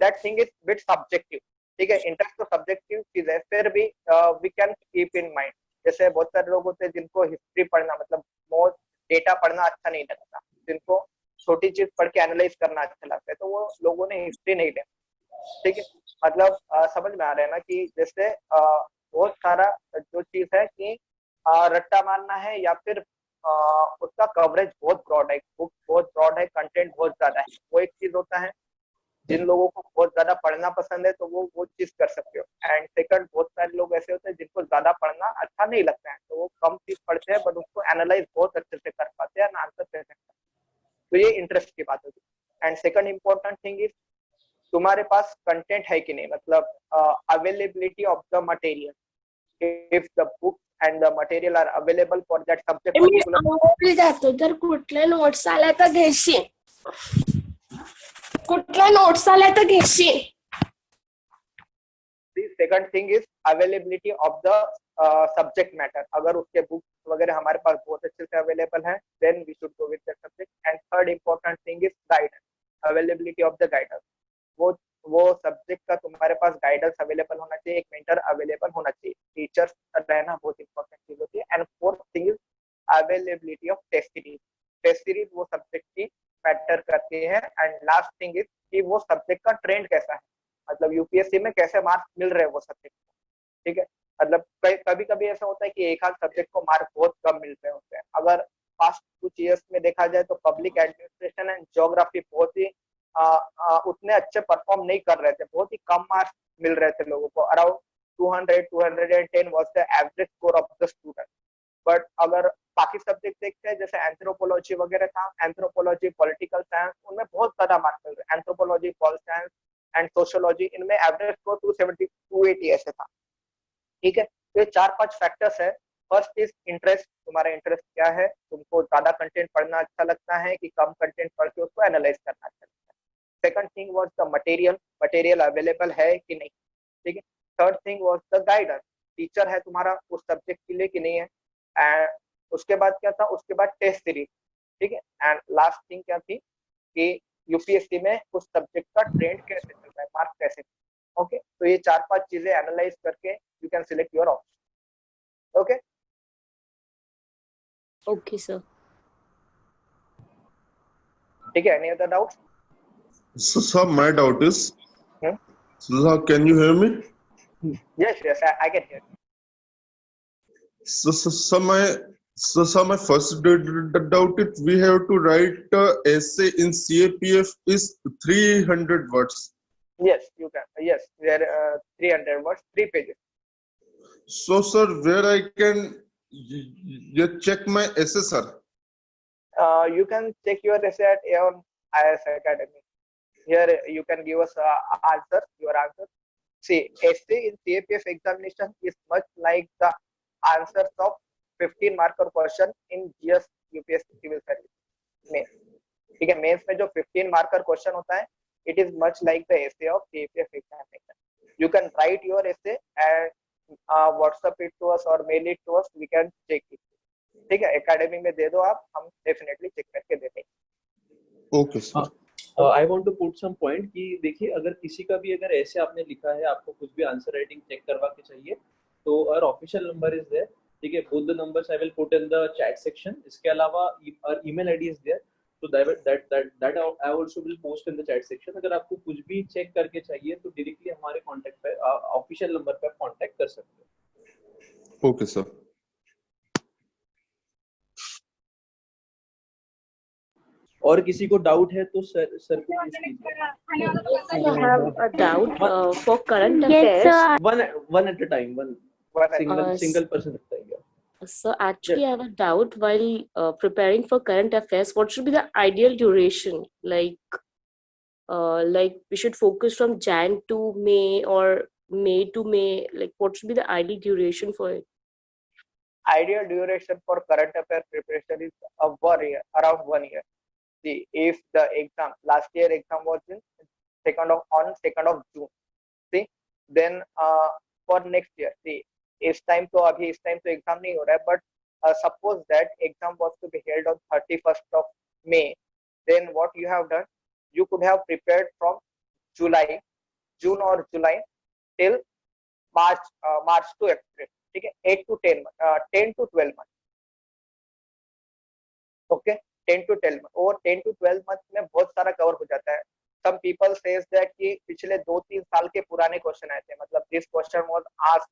that thing is bit subjective, ठीक है। Interest तो subjective चीज है, फिर भी we can keep in mind. जैसे बहुत सारे लोग होते हैं जिनको हिस्ट्री पढ़ना मतलब मोर डेटा पढ़ना अच्छा नहीं लगता, जिनको छोटी चीज पढ़ के एनालाइज करना अच्छा लगता है, तो वो लोगों ने हिस्ट्री नहीं लिया। ठीक है, मतलब समझ में आ रहा है ना कि जैसे बहुत सारा जो चीज है कि रट्टा मारना है या फिर उसका कवरेज बहुत ब्रॉड है, बुक बहुत ब्रॉड है, कंटेंट बहुत ज्यादा है, वो एक चीज होता है। जिन लोगों को बहुत ज्यादा पढ़ना पसंद है तो वो चीज कर सकते हो। एंड सेकंड, बहुत सारे लोग ऐसे होते हैं जिनको ज्यादा पढ़ना अच्छा नहीं लगता है, तो वो कम चीज पढ़ते हैं बट उसको एनालाइज बहुत अच्छे से कर पाते हैं, आंसर दे सकते हैं। तो ये इंटरेस्ट की बात होती है। And second important thing is तुम्हारे पास कंटेंट है कि नहीं, मतलब availability of the material, if the book and the material are available for that subject मी पर्टिकुलर। अंगोळी जातो तर कुठल्या नोट्स आल्या तर घेशील, कुठल्या नोट्स आल्या तर घेशील. The second thing is availability of the subject matter. अगर उसके बुक्स वगैरह हमारे पास बहुत अच्छे से अवेलेबल है, then we should go with the subject. And third important thing is guidance, availability of the guidance. वो सब्जेक्ट का तुम्हारे पास गाइडेंस अवेलेबल होना चाहिए, एक मेंटर अवेलेबल होना चाहिए, टीचर्स रहना बहुत इंपॉर्टेंट चीज होती है। And fourth thing is availability of test series. Test series वो सब्जेक्ट की मैटर करती है। एंड लास्ट थिंग इज कि वो सब्जेक्ट का ट्रेंड कैसा है, मतलब यूपीएससी में कैसे मार्क्स मिल रहे हैं वो सब्जेक्ट को। ठीक है, मतलब कभी कभी ऐसा होता है कि एक आध सब्जेक्ट को मार्क बहुत कम मिल रहे होते हैं। अगर पास्ट कुछ ईयर्स में देखा जाए तो पब्लिक एडमिनिस्ट्रेशन एंड ज्योग्राफी बहुत ही उतने अच्छे परफॉर्म नहीं कर रहे थे, बहुत ही कम मार्क्स मिल रहे थे लोगों को। Around 200-210 was the average score of the student. But अगर बाकी सब्जेक्ट देखते हैं जैसे एंथ्रोपोलॉजी वगैरह था, एंथ्रोपोलॉजी, पॉलिटिकल साइंस, उनमें बहुत ज्यादा मार्क्स मिल रहे। Anthropology, pol science and sociology, इनमें एवरेज स्कोर 270 280 ऐसे था। ठीक है, तो ये 4-5 फैक्टर्स है। फर्स्ट इज इंटरेस्ट, तुम्हारा इंटरेस्ट क्या है, तुमको ज्यादा कंटेंट पढ़ना अच्छा लगता है कि कम कंटेंट पढ़ के उसको एनालाइज करना अच्छा लगता है। Second thing was the material, material available है कि नहीं। ठीक है, third thing was the guidance, teacher है तुम्हारा उस सब्जेक्ट के लिए कि नहीं है। एंड उसके बाद क्या था, उसके बाद टेस्ट सीरीज। ठीक है, एंड लास्ट थिंग क्या थी कि यूपीएससी में उस सब्जेक्ट का ट्रेंड कैसे चल रहा है, मार्क्स कैसे। ओके, तो ये 4-5 चीजें एनालाइज करके you can select your option. Okay Okay, sir. ठीक है, any other doubt? So, sir, my doubt is, Hmm? sir, can you hear me? Yes, I can hear. So, my first doubt is we have to write essay in CAPF is 300 words. Yes, you can. Yes, there 300 words, 3 pages. So, sir, where I can check my essay, sir? You can check your essay at Aeon IS Academy. Here you can give us your answer. See, essay in CAPF examination is much like the answers of 15 marker question in GS UPSC civil service में। ठीक है, mains में जो 15 marker question होता है, it is much like the essay of CAPF examination. You can write your essay and WhatsApp it to us or mail it to us. We can check it. ठीक है, academy में दे दो आप, हम definitely check करके दे देंगे। Okay, sir. I want to put some point कि देखिए, अगर किसी का भी अगर ऐसे आपने लिखा है, आपको कुछ भी आंसर राइटिंग चेक करवा के चाहिए, तो और ऑफिशियल नंबर इज देयर। ठीक है, both the numbers I will put in the chat section. इसके अलावा और ईमेल आईडी इज देयर, तो that I also will post in the chat section. अगर आपको कुछ भी चेक करके चाहिए तो डायरेक्टली हमारे कांटेक्ट पे ऑफिशियल नंबर पे कांटेक्ट कर सकते हो। Okay, sir. और किसी को डाउट है तो सर को पूछ लीजिए। Yes, I have a doubt for current affairs. One at a time, one single person at a time. So actually, I have a doubt while preparing for current affairs. What should be the ideal duration? Like we should focus from Jan to May or May to May. Like what should be the ideal duration for it? Ideal duration for current affair preparation is around 1 year. See, if the exam, last year exam was in 2nd of June, see, then for next year, see, इस time तो exam नहीं हो रहा है, but suppose that exam was to be held on 31st of May, then what you have done, you could have prepared from June or July till March to April. ठीक है, 10 to 12 months. Okay, 10 to 12 month, और 10 to 12 month में बहुत सारा cover हो जाता है. Some people says that कि पिछले 2-3 साल के पुराने क्वेश्चन आए थे, मतलब this question was asked,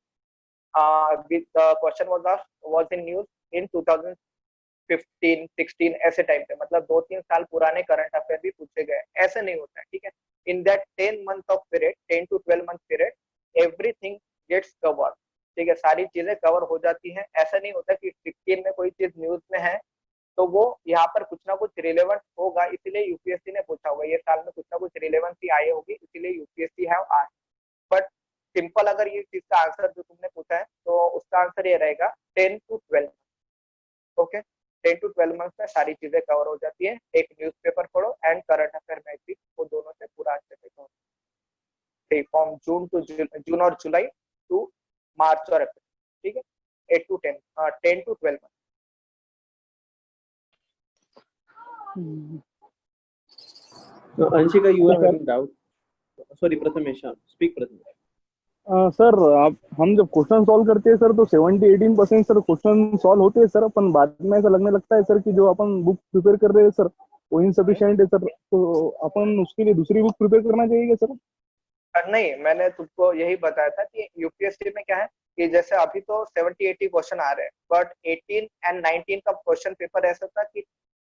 the question was in news in 2015, 16 ऐसे टाइम पे, मतलब 2-3 साल पुराने करंट अफेयर भी पूछे गए. ऐसे नहीं होता है, ठीक है. In that 10 month of period, 10 to 12 month period, everything gets covered. ठीक है, सारी चीजें कवर हो जाती हैं. ऐसा नहीं होता कि 16 में कोई चीज न्यूज में है तो वो यहाँ पर कुछ ना कुछ रिलेवेंट होगा, इसीलिए यूपीएससी ने पूछा होगा, ये साल में कुछ ना कुछ रिलेवेंसी आई होगी, इसीलिए UPSC have asked. But simple अगर ये चीज का आंसर जो तुमने पूछा है तो उसका आंसर ये रहेगा 10 to 12. ओके, 10 to 12 मंथ में सारी चीजें कवर हो जाती है. एक न्यूज़पेपर पढ़ो एंड करंट अफेयर मैथ भी, वो दोनों से पूरा अच्छे से कवर. फ्रॉम जून और जुलाई टू मार्च और अप्रैल, ठीक है. 8 to 10, 10 to 12 month. Anshika, you are having doubt. Sorry, Prathamesh. Speak, Prathamesh. Sir आप हम जब क्वेश्चन सॉल्व करते हैं सर तो 70-18% सर क्वेश्चन सॉल्व होते हैं सर, अपन बाद में ऐसा लगने लगता है सर कि जो अपन बुक प्रिपेयर कर रहे हैं सर वो इनसफिशिएंट है सर, तो अपन उसके लिए दूसरी बुक प्रिपेयर करना चाहिए सर? नहीं, मैंने तुमको यही बताया था कि यूपीएससी में क्या है कि जैसे अभी तो 70-80 क्वेश्चन आ रहे हैं, बट 18 and 19 का क्वेश्चन पेपर ऐसा था कि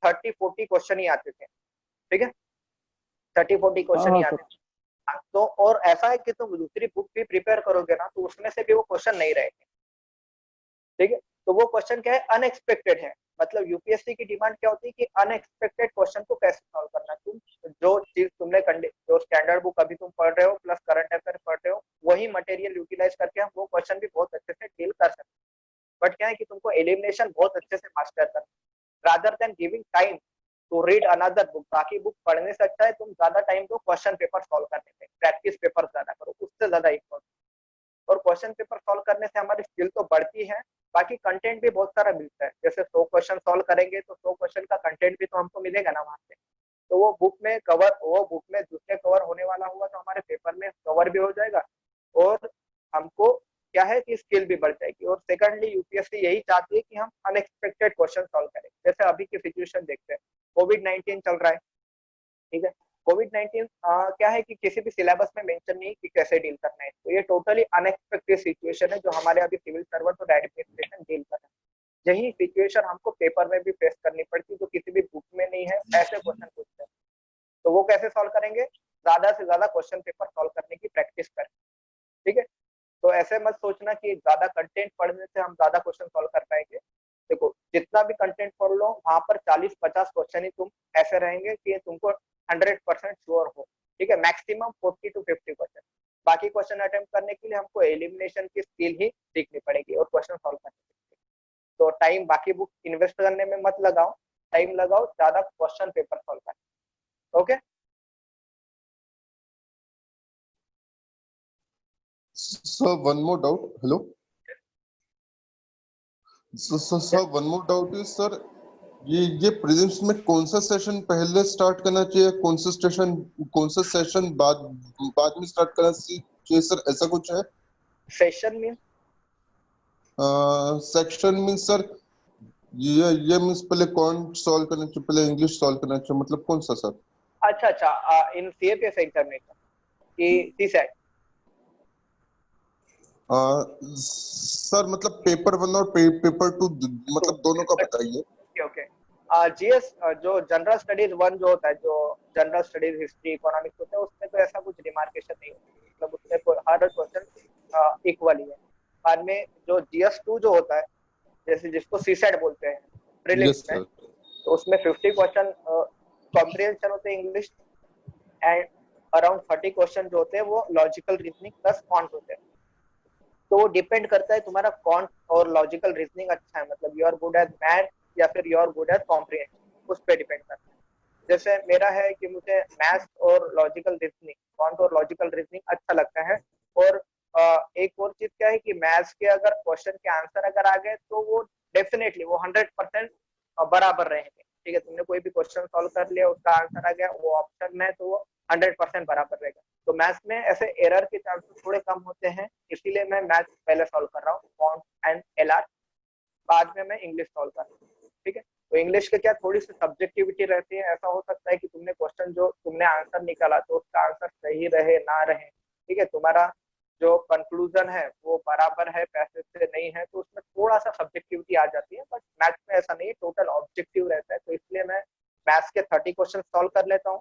30-40 क्वेश्चन ही आते थे, ठीक है. 30-40 क्वेश्चन ही आते थे. तो और ऐसा है कि तुम दूसरी बुक भी प्रिपेयर करोगे ना तो उसमें से भी वो क्वेश्चन नहीं रहेंगे, ठीक है. तो वो क्वेश्चन क्या है, अनएक्सपेक्टेड है. मतलब यूपीएससी की डिमांड क्या होती है कि अनएक्सपेक्टेड क्वेश्चन को कैसे सॉल्व करना. तुम जो चीज तुमने जो स्टैंडर्ड बुक अभी तुम पढ़ रहे हो प्लस करंट अफेयर पढ़ रहे हो, वही मटेरियल यूटिलाइज करके हम वो क्वेश्चन भी बहुत अच्छे से डील कर सकते हैं. बट क्या है कि तुमको एलिमिनेशन बहुत अच्छे से मास्टर करना, rather than giving time to read another book. बाकी बुक पढ़ने से अच्छा है तुम ज्यादा टाइम दो क्वेश्चन पेपर सॉल्व करने में, प्रैक्टिस पेपर ज्यादा करो, उससे ज्यादा इम्पोर्टेंट. और क्वेश्चन पेपर सॉल्व करने से हमारी स्किल तो बढ़ती है, बाकी कंटेंट भी बहुत सारा मिलता है. जैसे 100 क्वेश्चन सॉल्व करेंगे तो 100 क्वेश्चन का कंटेंट भी तो हमको मिलेगा ना वहां से. तो वो बुक में दूसरे कवर होने वाला हुआ तो हमारे पेपर में कवर भी हो जाएगा और हमको क्या है कि स्किल भी बढ़ जाएगी. और सेकंडली यूपीएससी यही चाहती है कि हम अनएक्सपेक्टेड क्वेश्चन सॉल्व करें. जैसे अभी की सिचुएशन देखते हैं, कोविड-19 चल रहा है, ठीक है. कोविड-19 क्या है कि किसी भी सिलेबस में मेंशन नहीं कि कैसे डील करना है. तो ये टोटली अनएक्सपेक्टेड सिचुएशन है जो हमारे अभी सिविल सर्वेंट और एडमिनिस्ट्रेशन डील कर रहे हैं. यही सिचुएशन हमको पेपर में भी फेस करनी पड़ती है जो किसी भी बुक में नहीं है. ऐसे क्वेश्चन पूछते हैं तो वो कैसे सॉल्व करेंगे, ज्यादा से ज्यादा क्वेश्चन पेपर सॉल्व करने की प्रैक्टिस करें, ठीक है. तो ऐसे मत सोचना कि ज्यादा कंटेंट पढ़ने से हम ज्यादा क्वेश्चन सॉल्व कर पाएंगे. देखो जितना भी कंटेंट पढ़ लो वहां पर 40-50 क्वेश्चन ही तुम ऐसे रहेंगे कि तुमको 100% श्योर हो, ठीक है. Maximum 40 to 50 question. बाकी क्वेश्चन अटेम्प्ट करने के लिए हमको एलिमिनेशन की स्किल ही सीखनी पड़ेगी और क्वेश्चन सॉल्व करने के लिए. तो टाइम बाकी बुक इन्वेस्ट करने में मत लगाओ, टाइम लगाओ ज्यादा क्वेश्चन पेपर सॉल्व करने. Okay. Sir, one more doubt. Hello. Sir, one more doubt is sir, ये प्रीलिम्स में कौन सा सेशन पहले स्टार्ट करना चाहिए, कौन सा सेशन बाद में स्टार्ट करना चाहिए सर, ऐसा कुछ है? Session mean section mean sir ये मीन्स पहले कौन सॉल्व करना चाहिए, पहले इंग्लिश सॉल्व करना चाहिए, मतलब कौन सा सर? अच्छा, इन सीएपीएफ एग्जामिनेशन की सीसेट. सर मतलब पेपर 1 और पेपर 2 मतलब दोनों का बताइए. ओके. जीएस जो जनरल स्टडीज 1 जो होता है, जो जनरल स्टडीज हिस्ट्री इकोनॉमिक्स होता है, उसमें तो ऐसा कुछ डिमार्केशन नहीं होता. मतलब उसमें हर क्वेश्चन इक्वल ही है. बाद में जो जीएस 2 जो होता है, जैसे जिसको सीसेट बोलते हैं प्रीलिम्स में, तो उसमें 50 क्वेश्चन कॉम्प्रिहेंशन होते हैं इंग्लिश एंड अराउंड 30 क्वेश्चन जो होते हैं वो लॉजिकल रीजनिंग प्लस क्वांट होते हैं. तो वो डिपेंड करता है तुम्हारा क्वांट और लॉजिकल रीजनिंग अच्छा है, मतलब you are good at math या फिर you are good at comprehension, उस पर डिपेंड करता है. जैसे मेरा है कि मुझे मैथ्स और लॉजिकल रीजनिंग, क्वांट और लॉजिकल रीजनिंग अच्छा लगता है. और एक और चीज क्या है कि मैथ्स के अगर क्वेश्चन के आंसर अगर आ गए तो वो डेफिनेटली वो 100% बराबर रहेंगे, ठीक है. तुमने कोई भी क्वेश्चन सॉल्व कर लिया, उसका आंसर आ गया, वो ऑप्शन में तो वो 100% बराबर रहेगा. तो मैथ्स में ऐसे एरर के चांसेस थोड़े कम होते हैं, इसीलिए मैं मैथ्स पहले सॉल्व कर रहा हूँ, क्वांट एंड एलआर, बाद में मैं इंग्लिश सॉल्व कर रहा हूँ, ठीक है. तो इंग्लिश के क्या थोड़ी सी सब्जेक्टिविटी रहती है, ऐसा हो सकता है कि तुमने क्वेश्चन जो तुमने आंसर निकाला तो उसका आंसर सही रहे ना रहे, ठीक है, तुम्हारा जो कंक्लूजन है वो बराबर है पैसेज से नहीं है, तो उसमें थोड़ा सा सब्जेक्टिविटी आ जाती है, बट मैथ्स में ऐसा नहीं है, टोटल ऑब्जेक्टिव रहता है। तो इसलिए मैं मैथ्स के 30 क्वेश्चन सॉल्व कर लेता हूँ,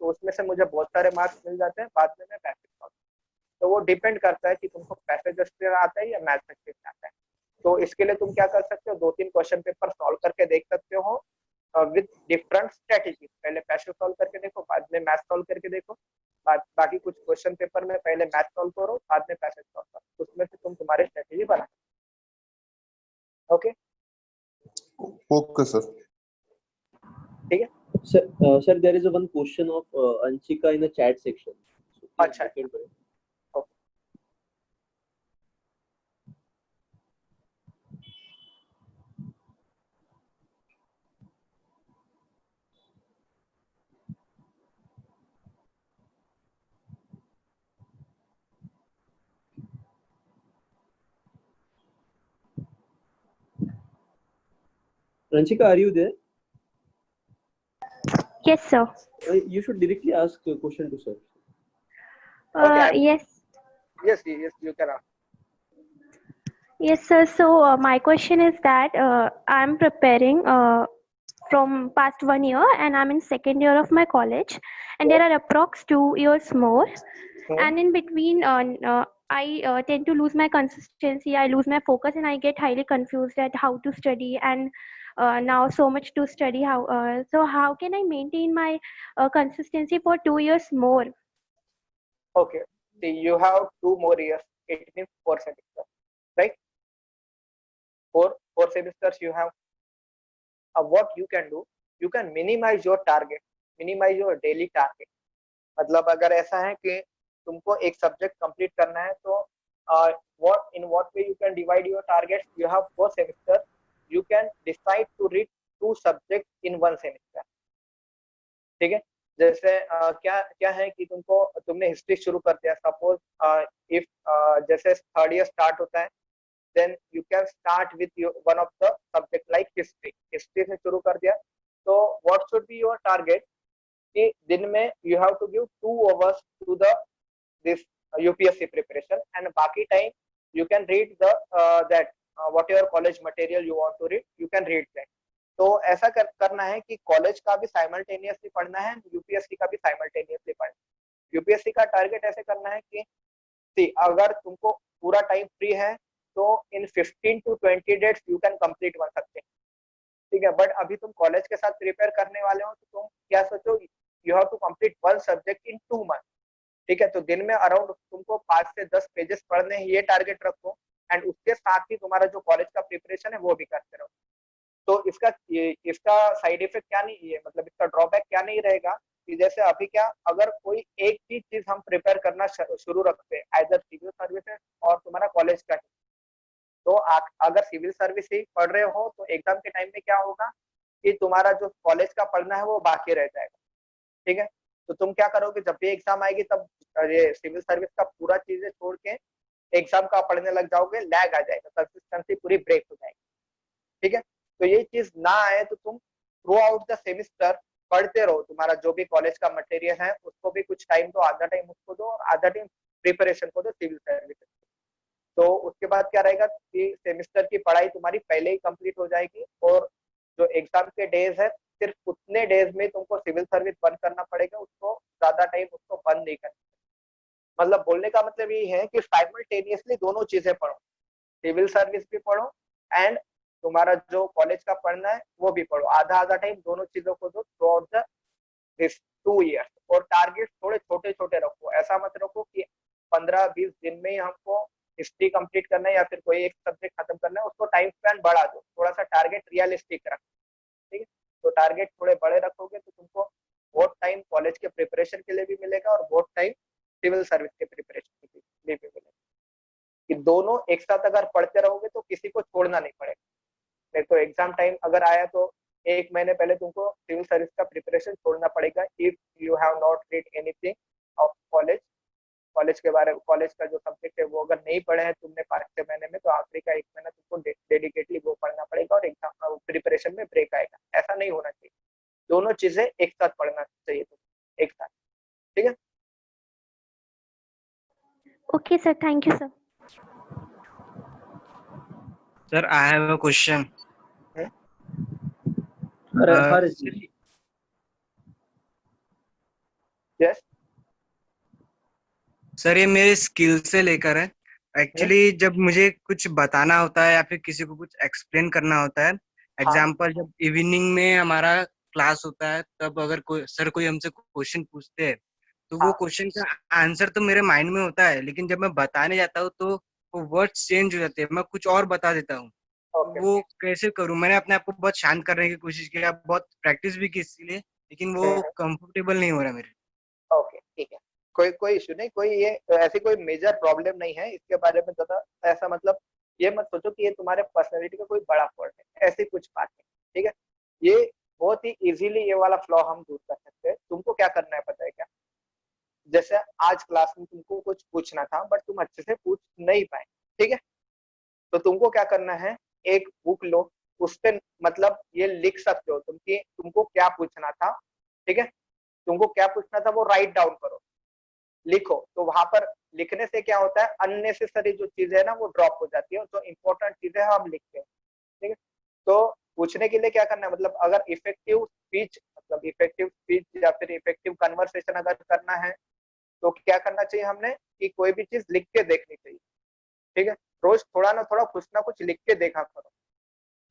तो उसमें से मुझे बहुत सारे मार्क्स मिल जाते हैं, बाद में मैं पैसेज सॉल्व। तो वो डिपेंड करता है कि तुमको पैसेज अच्छे आता है या मैथ्स अच्छे से आता है। तो इसके लिए तुम क्या कर सकते हो, 2-3 क्वेश्चन पेपर सॉल्व करके देख सकते हो विद डिफरेंट स्ट्रेटेजी। पहले पैसेज सॉल्व करके देखो, बाद में मैथ सॉल्व करके देखो, बाकी कुछ क्वेश्चन पेपर में पहले मैथ सॉल्व करो, बाद में पैसेज सॉल्व करो, उसमें से तुम तुम्हारी स्ट्रेटेजी बना। Okay okay sir. ठीक है। Sir, there is a one question of Anshika in the chat section. So please अच्छा। look into it. Anshika, are you there? Yes, sir. You should directly ask a question to sir. Okay. Yes, Yes, you can ask. yes, sir. So my question is that I'm preparing from past 1 year, and I'm in second year of my college, and there are approx 2 years more, and in between, I tend to lose my consistency. I lose my focus, and I get highly confused at how to study, and now so much to study. So how can I maintain my consistency for 2 years more? Okay. See, you have 2 more years. It means 4 semesters, right? Four semesters you have. What you can do, you can minimize your target, minimize your daily target. मतलब अगर ऐसा है कि तुमको एक subject complete करना है, तो what way you can divide your targets. You have 4 semesters. You can decide to read 2 subjects in 1 semester. ठीक है। जैसे क्या है कि तुमने हिस्ट्री शुरू कर दिया, सपोज इफ जैसे थर्ड ईयर स्टार्ट होता है, then you can start with one of the subject like history से शुरू कर दिया। तो what should be your target कि दिन में you have to give 2 hours to this UPSC preparation, and बाकी time you can read that whatever college material you want to read, you can read that. तो ऐसा करना है कि college का भी साइमल्टेनियसली पढ़ना है, यूपीएससी का भी साइमल्टेनियसली पढ़ना है। यूपीएससी का टारगेट ऐसे करना है कि अगर तुमको पूरा टाइम फ्री है तो इन 15 to 20 days you can complete 1 subject, ठीक है। बट अभी तुम कॉलेज के साथ प्रिपेयर करने वाले हो, तो तुम क्या सोचो, you have to complete 1 subject in 2 months, ठीक है। तो दिन में अराउंड तुमको 5 से 10 पेजेस पढ़ने हैं, ये टारगेट रखो, एंड उसके साथ ही तुम्हारा जो कॉलेज का प्रिपरेशन है वो भी करते रहो। तो इसका साइड इफेक्ट क्या नहीं है, मतलब इसका ड्रॉबैक क्या नहीं रहेगा कि जैसे अभी क्या, अगर कोई एक ही चीज हम प्रिपेयर करना शुरू रखते हैं, आइदर सिविल सर्विसेज और तुम्हारा कॉलेज का, तो अगर सिविल सर्विस ही पढ़ रहे हो तो एग्जाम के टाइम में क्या होगा कि तुम्हारा जो कॉलेज का पढ़ना है वो बाकी रह जाएगा, ठीक है। तो तुम क्या करोगे, जब भी एग्जाम आएगी तब ये सिविल सर्विस का पूरा चीजें छोड़ के एग्जाम का पढ़ने लग जाओगे, लैग आ जाएगा, कंसिस्टेंसी पूरी ब्रेक हो जाएगी, ठीक है। तो ये चीज ना आए तो तुम थ्रू आउट द सेमिस्टर पढ़ते रहो, तुम्हारा जो भी कॉलेज का मटेरियल है उसको भी कुछ टाइम दो, आधा टाइम उसको दो और आधा टाइम प्रिपरेशन को दो सिविल सर्विस। तो उसके बाद क्या रहेगा कि सेमिस्टर की पढ़ाई तुम्हारी पहले ही कंप्लीट हो जाएगी, और जो एग्जाम के डेज है सिर्फ उतने डेज में तुमको सिविल सर्विस बंद करना पड़ेगा, उसको ज्यादा टाइम उसको बंद नहीं करना। मतलब बोलने का मतलब ये है कि साइमल्टेनियसली दोनों चीजें पढ़ो, सिविल सर्विस भी पढ़ो एंड तुम्हारा जो कॉलेज का पढ़ना है वो भी पढ़ो, आधा टाइम दोनों चीजों को दो थ्रू आउट दिस 2 years। और टारगेट थोड़े छोटे छोटे रखो, ऐसा मत रखो कि 15-20 दिन में ही हमको हिस्ट्री कंप्लीट करना है या फिर कोई एक सब्जेक्ट खत्म करना है, उसको टाइम स्पैन बढ़ा दो, थोड़ा सा टारगेट रियलिस्टिक रखो, ठीक है। तो टारगेट थोड़े बड़े रखोगे तो तुमको बहुत टाइम कॉलेज के प्रिपरेशन के लिए भी मिलेगा और बहुत टाइम सिविल सर्विस के प्रिपरेशन के लिए भी मिलेगा, कि दोनों एक साथ अगर पढ़ते रहोगे तो किसी को छोड़ना नहीं पड़ेगा। तो एग्जाम टाइम अगर आया तो 1 महीने पहले तुमको सिविल सर्विस का प्रिपरेशन छोड़ना पड़ेगा, if you have not read anything of college के बारे में, कॉलेज का जो सब्जेक्ट है वो अगर नहीं पढ़े हैं तुमने 5-6 महीने में, तो आखिरी का 1 महीना तुमको डेडिकेटली वो पढ़ना पड़ेगा और एग्जाम प्रिपरेशन में ब्रेक आएगा। चीजें एक साथ पढ़ना चाहिए तुम एक साथ, ठीक है। Okay, sir. Thank you, sir. Sir, I have a question. Harish, yes sir ये मेरे स्किल से लेकर है। एक्चुअली जब मुझे कुछ बताना होता है या फिर किसी को कुछ एक्सप्लेन करना होता है, एग्जाम्पल जब इवनिंग में हमारा क्लास होता है, तब अगर कोई हमसे क्वेश्चन पूछते हैं तो वो हाँ। क्वेश्चन का आंसर तो मेरे माइंड में होता है, लेकिन जब मैं बताने जाता हूँ तो वो वर्ड्स चेंज हो जाते हैं, मैं कुछ और बता देता हूँ। ओके वो कैसे करूँ? मैंने अपने आप को बहुत शांत करने की कोशिश किया, बहुत प्रैक्टिस भी की इसके लिए, लेकिन वो कंफर्टेबल नहीं हो रहा मेरे। ओके ठीक है, कोई इशू नहीं, कोई ये ऐसी कोई मेजर प्रॉब्लम नहीं है, इसके बारे में ज्यादा ऐसा मतलब ये मत सोचो कि ये तुम्हारे पर्सनैलिटी का कोई बड़ा फॉल्ट है, ऐसी कुछ बात नहीं, ठीक है। ये बहुत ही इजीली ये वाला फ्लॉ हम दूर कर सकते हैं। तुमको क्या करना है पता है क्या? जैसे आज क्लास में तुमको कुछ पूछना था बट तुम अच्छे से पूछ नहीं पाए, ठीक है, तो तुमको क्या करना है, एक बुक लो, उस पे मतलब ये लिख सकते हो तुम कि तुमको क्या पूछना था, ठीक है, तुमको क्या पूछना था वो राइट डाउन करो, लिखो। तो वहां पर लिखने से क्या होता है, अननेसेसरी जो चीजें है ना वो ड्रॉप हो जाती है, और जो इंपॉर्टेंट चीजें हैं हम लिखते हैं, ठीक है। तो पूछने के लिए क्या करना है, मतलब अगर इफेक्टिव स्पीच मतलब इफेक्टिव स्पीच या फिर इफेक्टिव कन्वर्सेशन अगर करना है तो क्या करना चाहिए हमने, कि कोई भी चीज लिख के देखनी चाहिए, ठीक है। रोज थोड़ा ना थोड़ा कुछ ना कुछ लिख के देखा करो,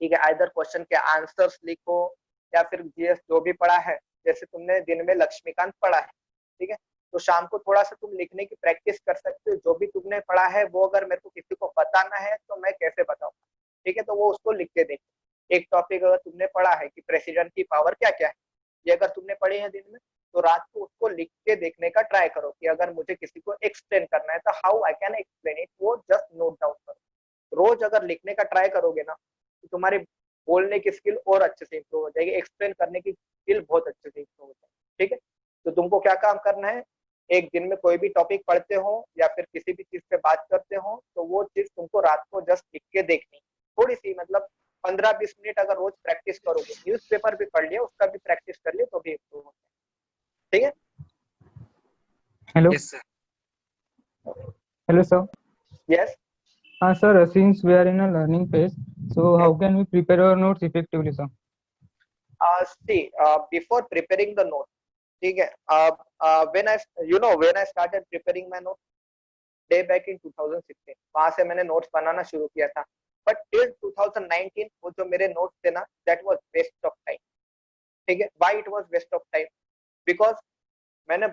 ठीक है। आइदर क्वेश्चन के आंसर्स लिखो या फिर जीएस जो भी पढ़ा है, जैसे तुमने दिन में लक्ष्मीकांत पढ़ा है, ठीक है, तो शाम को थोड़ा सा तुम लिखने की प्रैक्टिस कर सकते हो। जो भी तुमने पढ़ा है वो अगर मेरे को किसी को बताना है तो मैं कैसे बताऊँ, ठीक है, तो वो उसको लिख के देखो। एक टॉपिक अगर तुमने पढ़ा है कि प्रेसिडेंट की पावर क्या क्या है, ये अगर तुमने पढ़ी है दिन में, तो रात को उसको लिख के देखने का ट्राई करो कि अगर मुझे किसी को एक्सप्लेन करना है तो how I can explain it, वो जस्ट नोट डाउन करो। रोज अगर लिखने का ट्राई करोगे ना तो तुम्हारी बोलने की स्किल और अच्छे से इंप्रूव हो जाएगी, एक्सप्लेन करने की स्किल बहुत अच्छे से इंप्रूव हो जाएगी, ठीक है। तो तुमको क्या काम करना है, एक दिन में कोई भी टॉपिक पढ़ते हो या फिर किसी भी चीज पे बात करते हो तो वो चीज तुमको रात को जस्ट लिख के देखनी, थोड़ी सी मतलब 15-20 मिनट अगर रोज प्रैक्टिस करोगे, न्यूज़पेपर भी पढ़ लिया उसका भी प्रैक्टिस कर लिया तो भी इंप्रूव हो जाएगा, ठीक है। Hello, yes sir. hello, sir. Yes Sir, since we are in a learning phase, so how can we prepare our notes effectively, sir? see before preparing the note, ठीक है, when I started preparing my notes day back in 2016, वहां से मैंने notes बनाना शुरू किया था, but till 2019 वो जो मेरे नोट्स थे ना, that was waste of time, ठीक है। Why it was waste of time? Because मैंने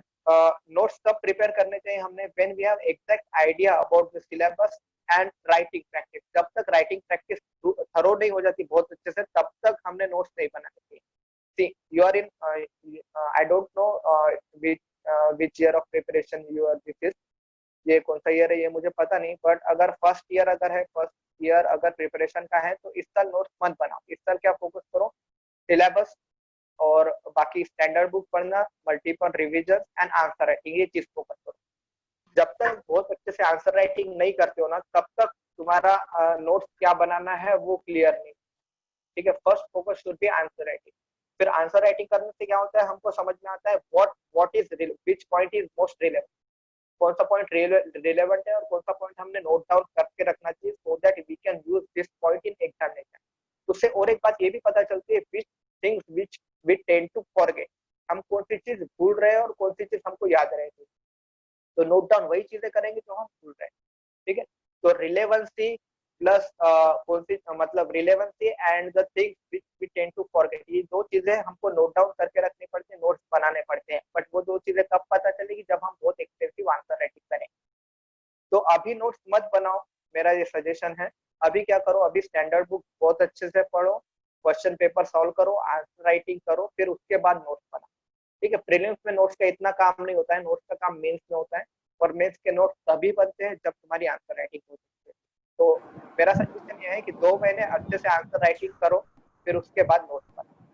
नोट्स तब प्रिपेयर करने चाहिए हमने when we have exact idea about the syllabus and writing practice. जब तक राइटिंग प्रैक्टिस थरो नहीं हो जाती बहुत अच्छे से, तब तक हमने नोट्स नहीं बनाने चाहिए। See, you are in I don't know which year of preparation you are this is, ये कौन सा ईयर है ये मुझे पता नहीं, बट अगर फर्स्ट ईयर अगर है, फर्स्ट ईयर अगर प्रिपरेशन का है तो इस साल नोट्स मत बनाओ। इस साल क्या फोकस करो, सिलेबस और बाकी स्टैंडर्ड बुक पढ़ना, multiple revision and answer writing, ये चीज फोकस करो। जब तक बहुत अच्छे से आंसर राइटिंग नहीं करते हो ना, तब तक तुम्हारा नोट्स क्या बनाना है वो क्लियर नहीं, ठीक है। First focus should be answer writing. फिर आंसर राइटिंग करने से क्या होता है, हमको समझ में आता है what is which point is most relevant, कौन सा पॉइंट रिलेवेंट है और कौन सा पॉइंट हमने नोट डाउन करके रखना चाहिए, so that we can use this point in examination. उससे और एक बात ये भी पता चलती है, which things which we tend to forget, हम कौन सी चीज भूल रहे हैं और कौन सी चीज हमको याद रहेगी। तो नोट डाउन वही चीजें करेंगे जो हम भूल रहे हैं, ठीक है। तो रिलेवेंसी प्लस कौन सी मतलब relevancy and the things which we tend to forget, ये दो चीजें हमको नोट डाउन करके रखनी पड़ती है, नोट्स बनाने पड़ते हैं। बट वो दो चीजें कब पता चलेगी, जब हम बहुत एक्सटेंसिव आंसर राइटिंग करें। तो अभी नोट्स मत बनाओ, मेरा ये सजेशन है। अभी क्या करो, अभी स्टैंडर्ड बुक बहुत अच्छे से पढ़ो, क्वेश्चन पेपर सॉल्व करो, आंसर राइटिंग करो, फिर उसके बाद नोट्स बनाओ, ठीक है। प्रीलिम्स में नोट्स का इतना काम नहीं होता है, नोट्स का काम मेंस में होता है, और मेंस के नोट्स तभी बनते हैं जब तुम्हारी आंसर राइटिंग होती है। तो मेरा सजेशन ये है कि 2 महीने अच्छे से आंसर राइटिंग करो, फिर उसके बाद नोट्स बनाओ,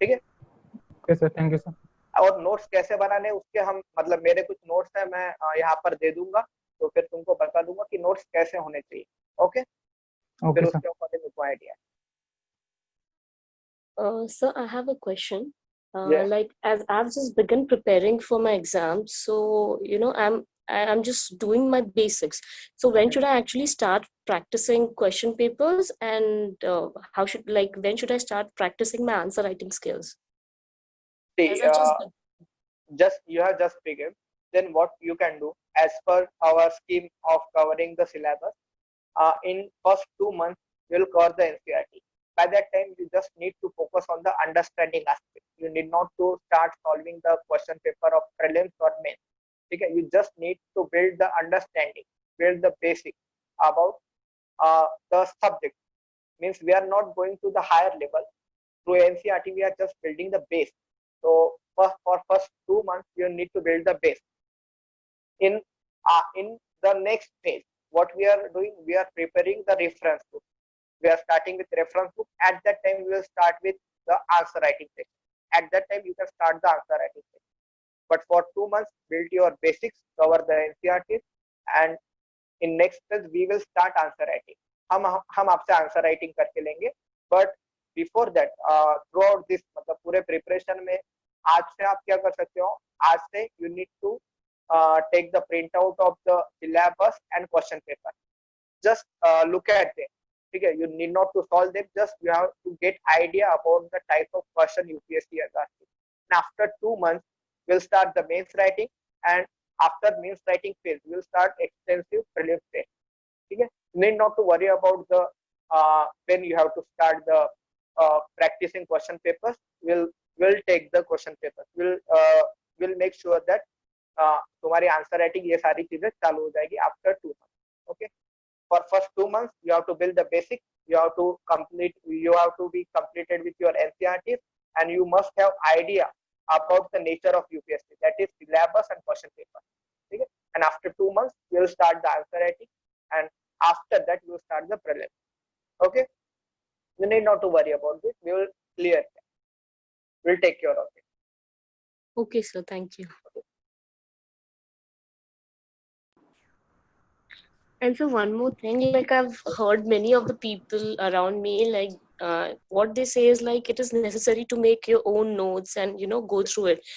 ठीक है। Okay, sir. Thank you, sir. और नोट्स कैसे बनाने उसके हम मतलब मेरे कुछ नोट्स है, मैं यहाँ पर दे दूंगा, तो फिर तुमको बता दूंगा कि नोट्स कैसे होने चाहिए, ओके। फिर Okay, sir. उसके ऊपर मुझको idea. Sir, I have a question. Yeah. Like as I've just begun preparing for my exams, so I'm just doing my basics. So when should I actually start practicing question papers, and when should I start practicing my answer writing skills? See, As I just you have just begun. Then what you can do, as per our scheme of covering the syllabus, in first 2 months you'll cover the NCERT. By that time, you just need to focus on the understanding aspect. You need not to start solving the question paper of prelims or mains. Okay, you just need to build the understanding, build the basics about the subject. Means we are not going to the higher level through NCERT. We are just building the base. So for first 2 months, you need to build the base. In the next phase, what we are doing, we are preparing the reference book. We are starting with reference book. At that time, we will start with the answer writing section. At that time, you can start the answer writing section. But for 2 months, build your basics, cover the NCERT, and in next phase we will start answer writing. हम आपसे answer writing करके लेंगे. But before that through out this मतलब पूरे preparation में आज से आप क्या कर सकते हो, आज से you need to take the printout of the syllabus and question paper. Just look at them. Okay, you need not to solve them. Just you have to get idea about the type of question UPSC is asking. And after 2 months, we'll start the mains writing, and after mains writing phase, we'll start extensive prelims test. Okay, you need not to worry about the when you have to start the practicing question papers. We'll take the question papers. We'll make sure that तुम्हारी answer writing ये सारी चीजें चालू हो जाएगी after 2 months. Okay, for first 2 months you have to build the basic. You have to be completed with your NCERTs, and you must have idea about the nature of UPSC, that is syllabus and question paper. Okay, and after 2 months you will start the answer writing, and after that you will start the prelim. Okay, you need not to worry about this. We will clear that. We'll take care of it. Okay, sir. Thank you. And so one more thing, like I've heard many of the people around me, like what they say is like it is necessary to make your own notes and go through it.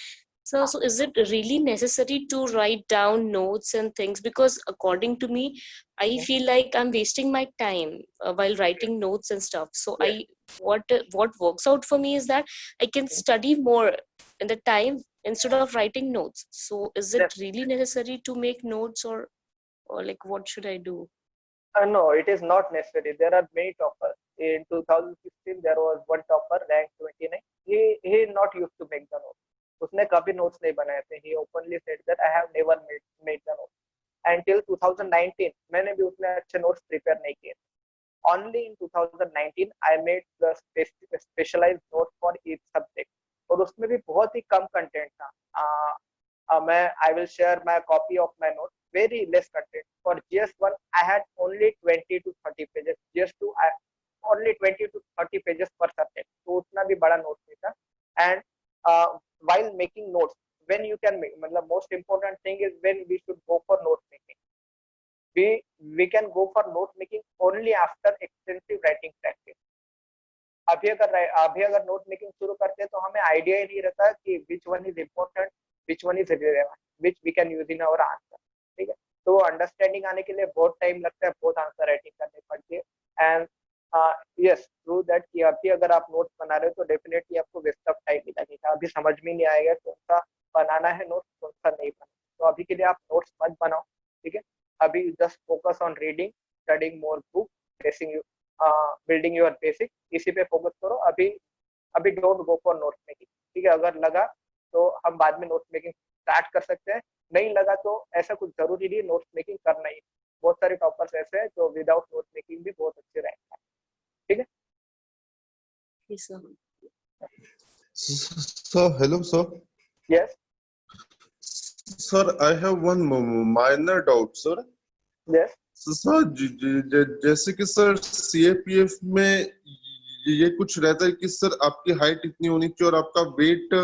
So is it really necessary to write down notes and things? Because according to me, I feel like I'm wasting my time while writing notes and stuff. So what works out for me is that I can study more in the time instead of writing notes. So is it really necessary to make notes, or like what should I do? No, it is not necessary. There are many toppers. In 2016, there was one topper ranked 29. He not used to make the notes. उसने कभी notes नहीं बनाए थे. He openly said that I have never made the notes. Until 2019, मैंने भी उतने अच्छे notes prepare नहीं किए. Only in 2019, I made the specialized notes for each subject. और उसमें भी बहुत ही कम content था. I will share my copy of my notes. Very less content. For GS1, I had only 20 to 30 pages. GS2, only 20 to 30 pages per subject. तो उतना भी बड़ा note नहीं था. And while making notes, when you can make, मतलब most important thing is when we should go for note making. We can go for note making only after extensive writing practice. अभी अगर note making शुरू करते हैं तो हमें idea ही नहीं रहता कि which one is important, which one is relevant, which we can use in our answer. ठीक है, तो अंडरस्टैंडिंग आने के लिए बहुत टाइम लगता है, बहुत आंसर राइटिंग करनी पड़ती है. एंड यस, ट्रू दैट कि अभी अगर आप नोट्स बना रहे हो तो डेफिनेटली आपको वेस्ट ऑफ टाइम ही लगेगा. अभी समझ में नहीं आएगा कौन सा बनाना है नोट्स, कौन सा नहीं बनाना. तो अभी के लिए आप नोट्स मत बनाओ. ठीक है, अभी just focus on reading, studying more book, building your basic, इसी पे फोकस करो. अभी don't go for notes making. ठीक है, अगर लगा तो हम बाद में नोट्स मेकिंग स्टार्ट कर सकते हैं. नहीं लगा तो ऐसा कुछ जरूरी नहीं नोट्स मेकिंग करना ही. बहुत सारे टॉपर्स ऐसे हैं जो विदाउट नोट्स मेकिंग भी बहुत अच्छे रैंक है. ठीक है. So hello sir. Yes. Sir, I have one minor doubt, sir. Yes. So, sir, जैसे कि सर CAPF में ये कुछ रहता है कि सर आपकी हाइट इतनी होनी चाहिए और आपका वेट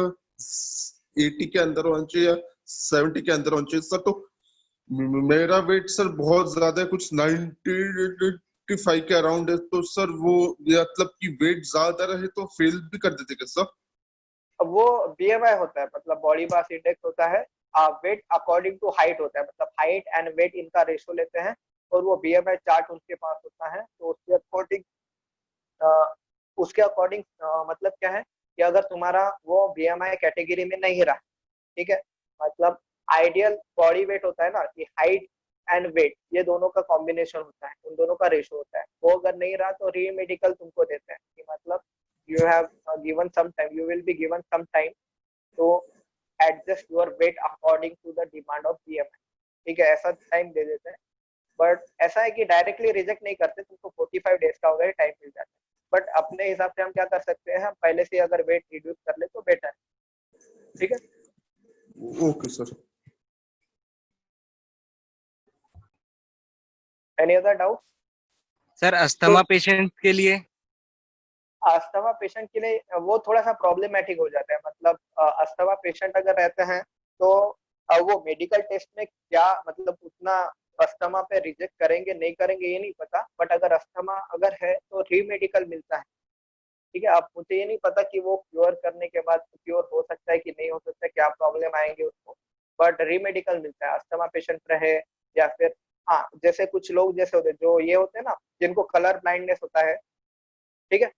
80 के अंदर होना चाहिए या 70 के अंदर होना चाहिए. सर तो मेरा वेट सर बहुत ज्यादा है, कुछ 95 के अराउंड है. तो सर वो मतलब कि वेट ज्यादा रहे तो फेल भी कर देते क्या सर? वो BMI होता है, मतलब बॉडी मास इंडेक्स होता है। वेट अकॉर्डिंग टू हाइट होता है, मतलब हाइट एंड वेट इनका रेशो लेते हैं और वो BMI चार्ट उनके पास होता है। तो उसके अकॉर्डिंग मतलब क्या है कि अगर तुम्हारा वो BMI कैटेगरी में नहीं रहा, ठीक है, मतलब आइडियल बॉडी वेट होता है ना कि हाइट एंड वेट ये दोनों का कॉम्बिनेशन होता है, उन दोनों का रेशो होता है। वो अगर नहीं रहा तो री मेडिकल तुमको देते हैं कि मतलब you have given some time, you will be given some time to adjust your weight according to the demand of BMI, ठीक है, ऐसा टाइम दे देते हैं। बट ऐसा है कि डायरेक्टली रिजेक्ट नहीं करते, तुमको 45 डेज का वगैरह टाइम मिल जाता है। बट अपने हिसाब से हम क्या कर सकते हैं, हम पहले से अगर वेट रिड्यूस कर ले तो बेटर है, ठीक है। Okay sir. Any other doubt? Sir asthma patient के लिए? अस्थमा पेशेंट के लिए वो थोड़ा सा प्रॉब्लमेटिक हो जाता है, मतलब अस्थमा पेशेंट अगर रहते हैं तो वो मेडिकल टेस्ट में क्या मतलब उतना अस्थमा पे रिजेक्ट करेंगे नहीं करेंगे ये नहीं पता, बट अगर अस्थमा अगर है तो री मेडिकल मिलता है, ठीक है। अब मुझे ये नहीं पता कि वो क्योर करने के बाद क्योर हो सकता है कि नहीं हो सकता है, क्या प्रॉब्लम आएंगे उसको, बट री मेडिकल मिलता है अस्थमा पेशेंट रहे या फिर हाँ जैसे कुछ लोग जैसे होते हैं जो ये होते हैं ना जिनको कलर ब्लाइंडनेस होता है, ठीक है।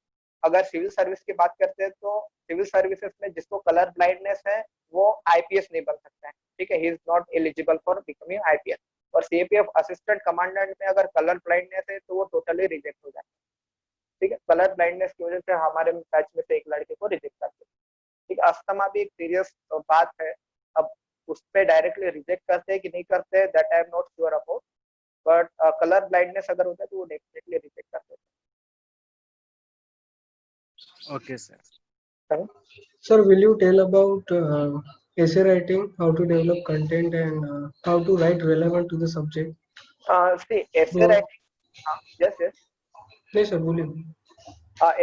अगर सिविल सर्विस की बात करते हैं तो सिविल सर्विसेज में जिसको कलर ब्लाइंडनेस है वो IPS नहीं बन सकता है, ठीक है, he is not eligible for becoming IPS। और CAPF असिस्टेंट कमांडेंट में अगर कलर ब्लाइंडनेस है तो वो टोटली रिजेक्ट हो जाता है, ठीक है। कलर ब्लाइंडनेस की वजह से हमारे बैच में से एक लड़के को रिजेक्ट करते हैं, ठीक है। अस्थमा भी एक सीरियस बात है, अब उस पर डायरेक्टली रिजेक्ट करते हैं कि नहीं करते हैं that I am not sure about, but colour blindness अगर होता है तो वो डेफिनेटली रिजेक्ट करते हैं। Okay sir. Sir, will you tell about essay writing, how to develop content, and how to write relevant to the subject? See, essay writing, yes, yes. नहीं sir बोलिए।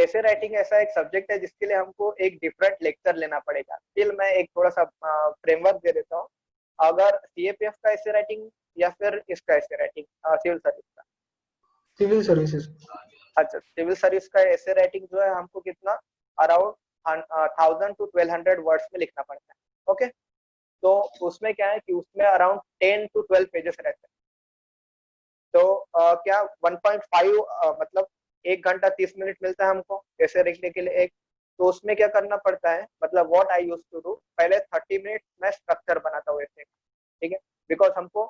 essay writing ऐसा एक subject है जिसके लिए हमको एक डिफरेंट लेक्चर लेना पड़ेगा। स्टिल मैं एक थोड़ा सा फ्रेमवर्क दे देता हूँ। अगर CAPF का essay writing या फिर इसका essay writing सिविल सर्विस का, सिविल सर्विसेज। अच्छा, सिविल सर्विस का essay writing जो है हमको कितना अराउंड 1000 to 1200 वर्ड्स में लिखना पड़ता है, ओके। तो उसमें क्या है कि उसमें अराउंड 10 to 12 पेजेस रहते हैं। तो क्या 1.5 मतलब 1 घंटा 30 मिनट मिलता है हमको ऐसे लिखने के लिए एक। तो उसमें क्या करना पड़ता है, मतलब what I used to do, पहले 30 मिनट मैं स्ट्रक्चर बनाता हूँ ऐसे, ठीक है, बिकॉज हमको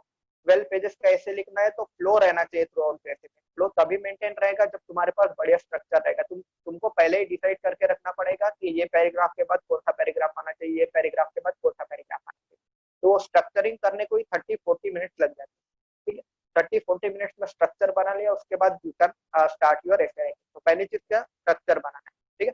12 पेजेस का ऐसे लिखना है तो फ्लो रहना चाहिए थ्रू आउट ऐसे में। फ्लो तभी मेंटेन रहेगा जब तुम्हारे पास बढ़िया स्ट्रक्चर रहेगा। तुमको पहले ही डिसाइड करके रखना पड़ेगा कि ये पैराग्राफ के बाद कौन सा पैराग्राफ आना चाहिए, ये पैराग्राफ के बाद कौन सा पैराग्राफ आना चाहिए। तो वो स्ट्रक्चरिंग करने को ही 30-40 मिनट लग जाते हैं, ठीक है। 30-40 मिनट्स में स्ट्रक्चर बना लिया, उसके बाद यू कैन स्टार्ट योर एसे। तो पहली चीज क्या, स्ट्रक्चर बनाना है, ठीक है।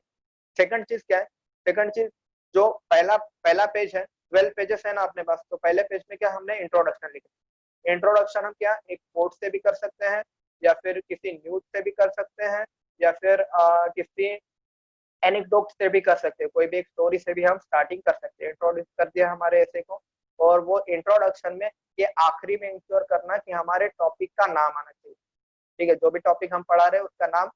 सेकंड चीज क्या है, सेकंड चीज जो पहला पेज है, 12 पेजेस है ना अपने पास, तो पहले पेज में क्या हमने इंट्रोडक्शन लिखा। इंट्रोडक्शन हम क्या एक कोट से भी कर सकते हैं या फिर किसी न्यूज से भी कर सकते हैं या फिर किसी एनेक्डोट से भी कर सकते हैं, कोई भी एक स्टोरी से भी हम स्टार्टिंग कर सकते हैं। इंट्रोड्यूस कर दिया हमारे ऐसे को, और वो इंट्रोडक्शन में ये आखिरी में इंश्योर करना कि हमारे टॉपिक का नाम आना चाहिए, ठीक है। जो भी टॉपिक हम पढ़ा रहे हैं उसका नाम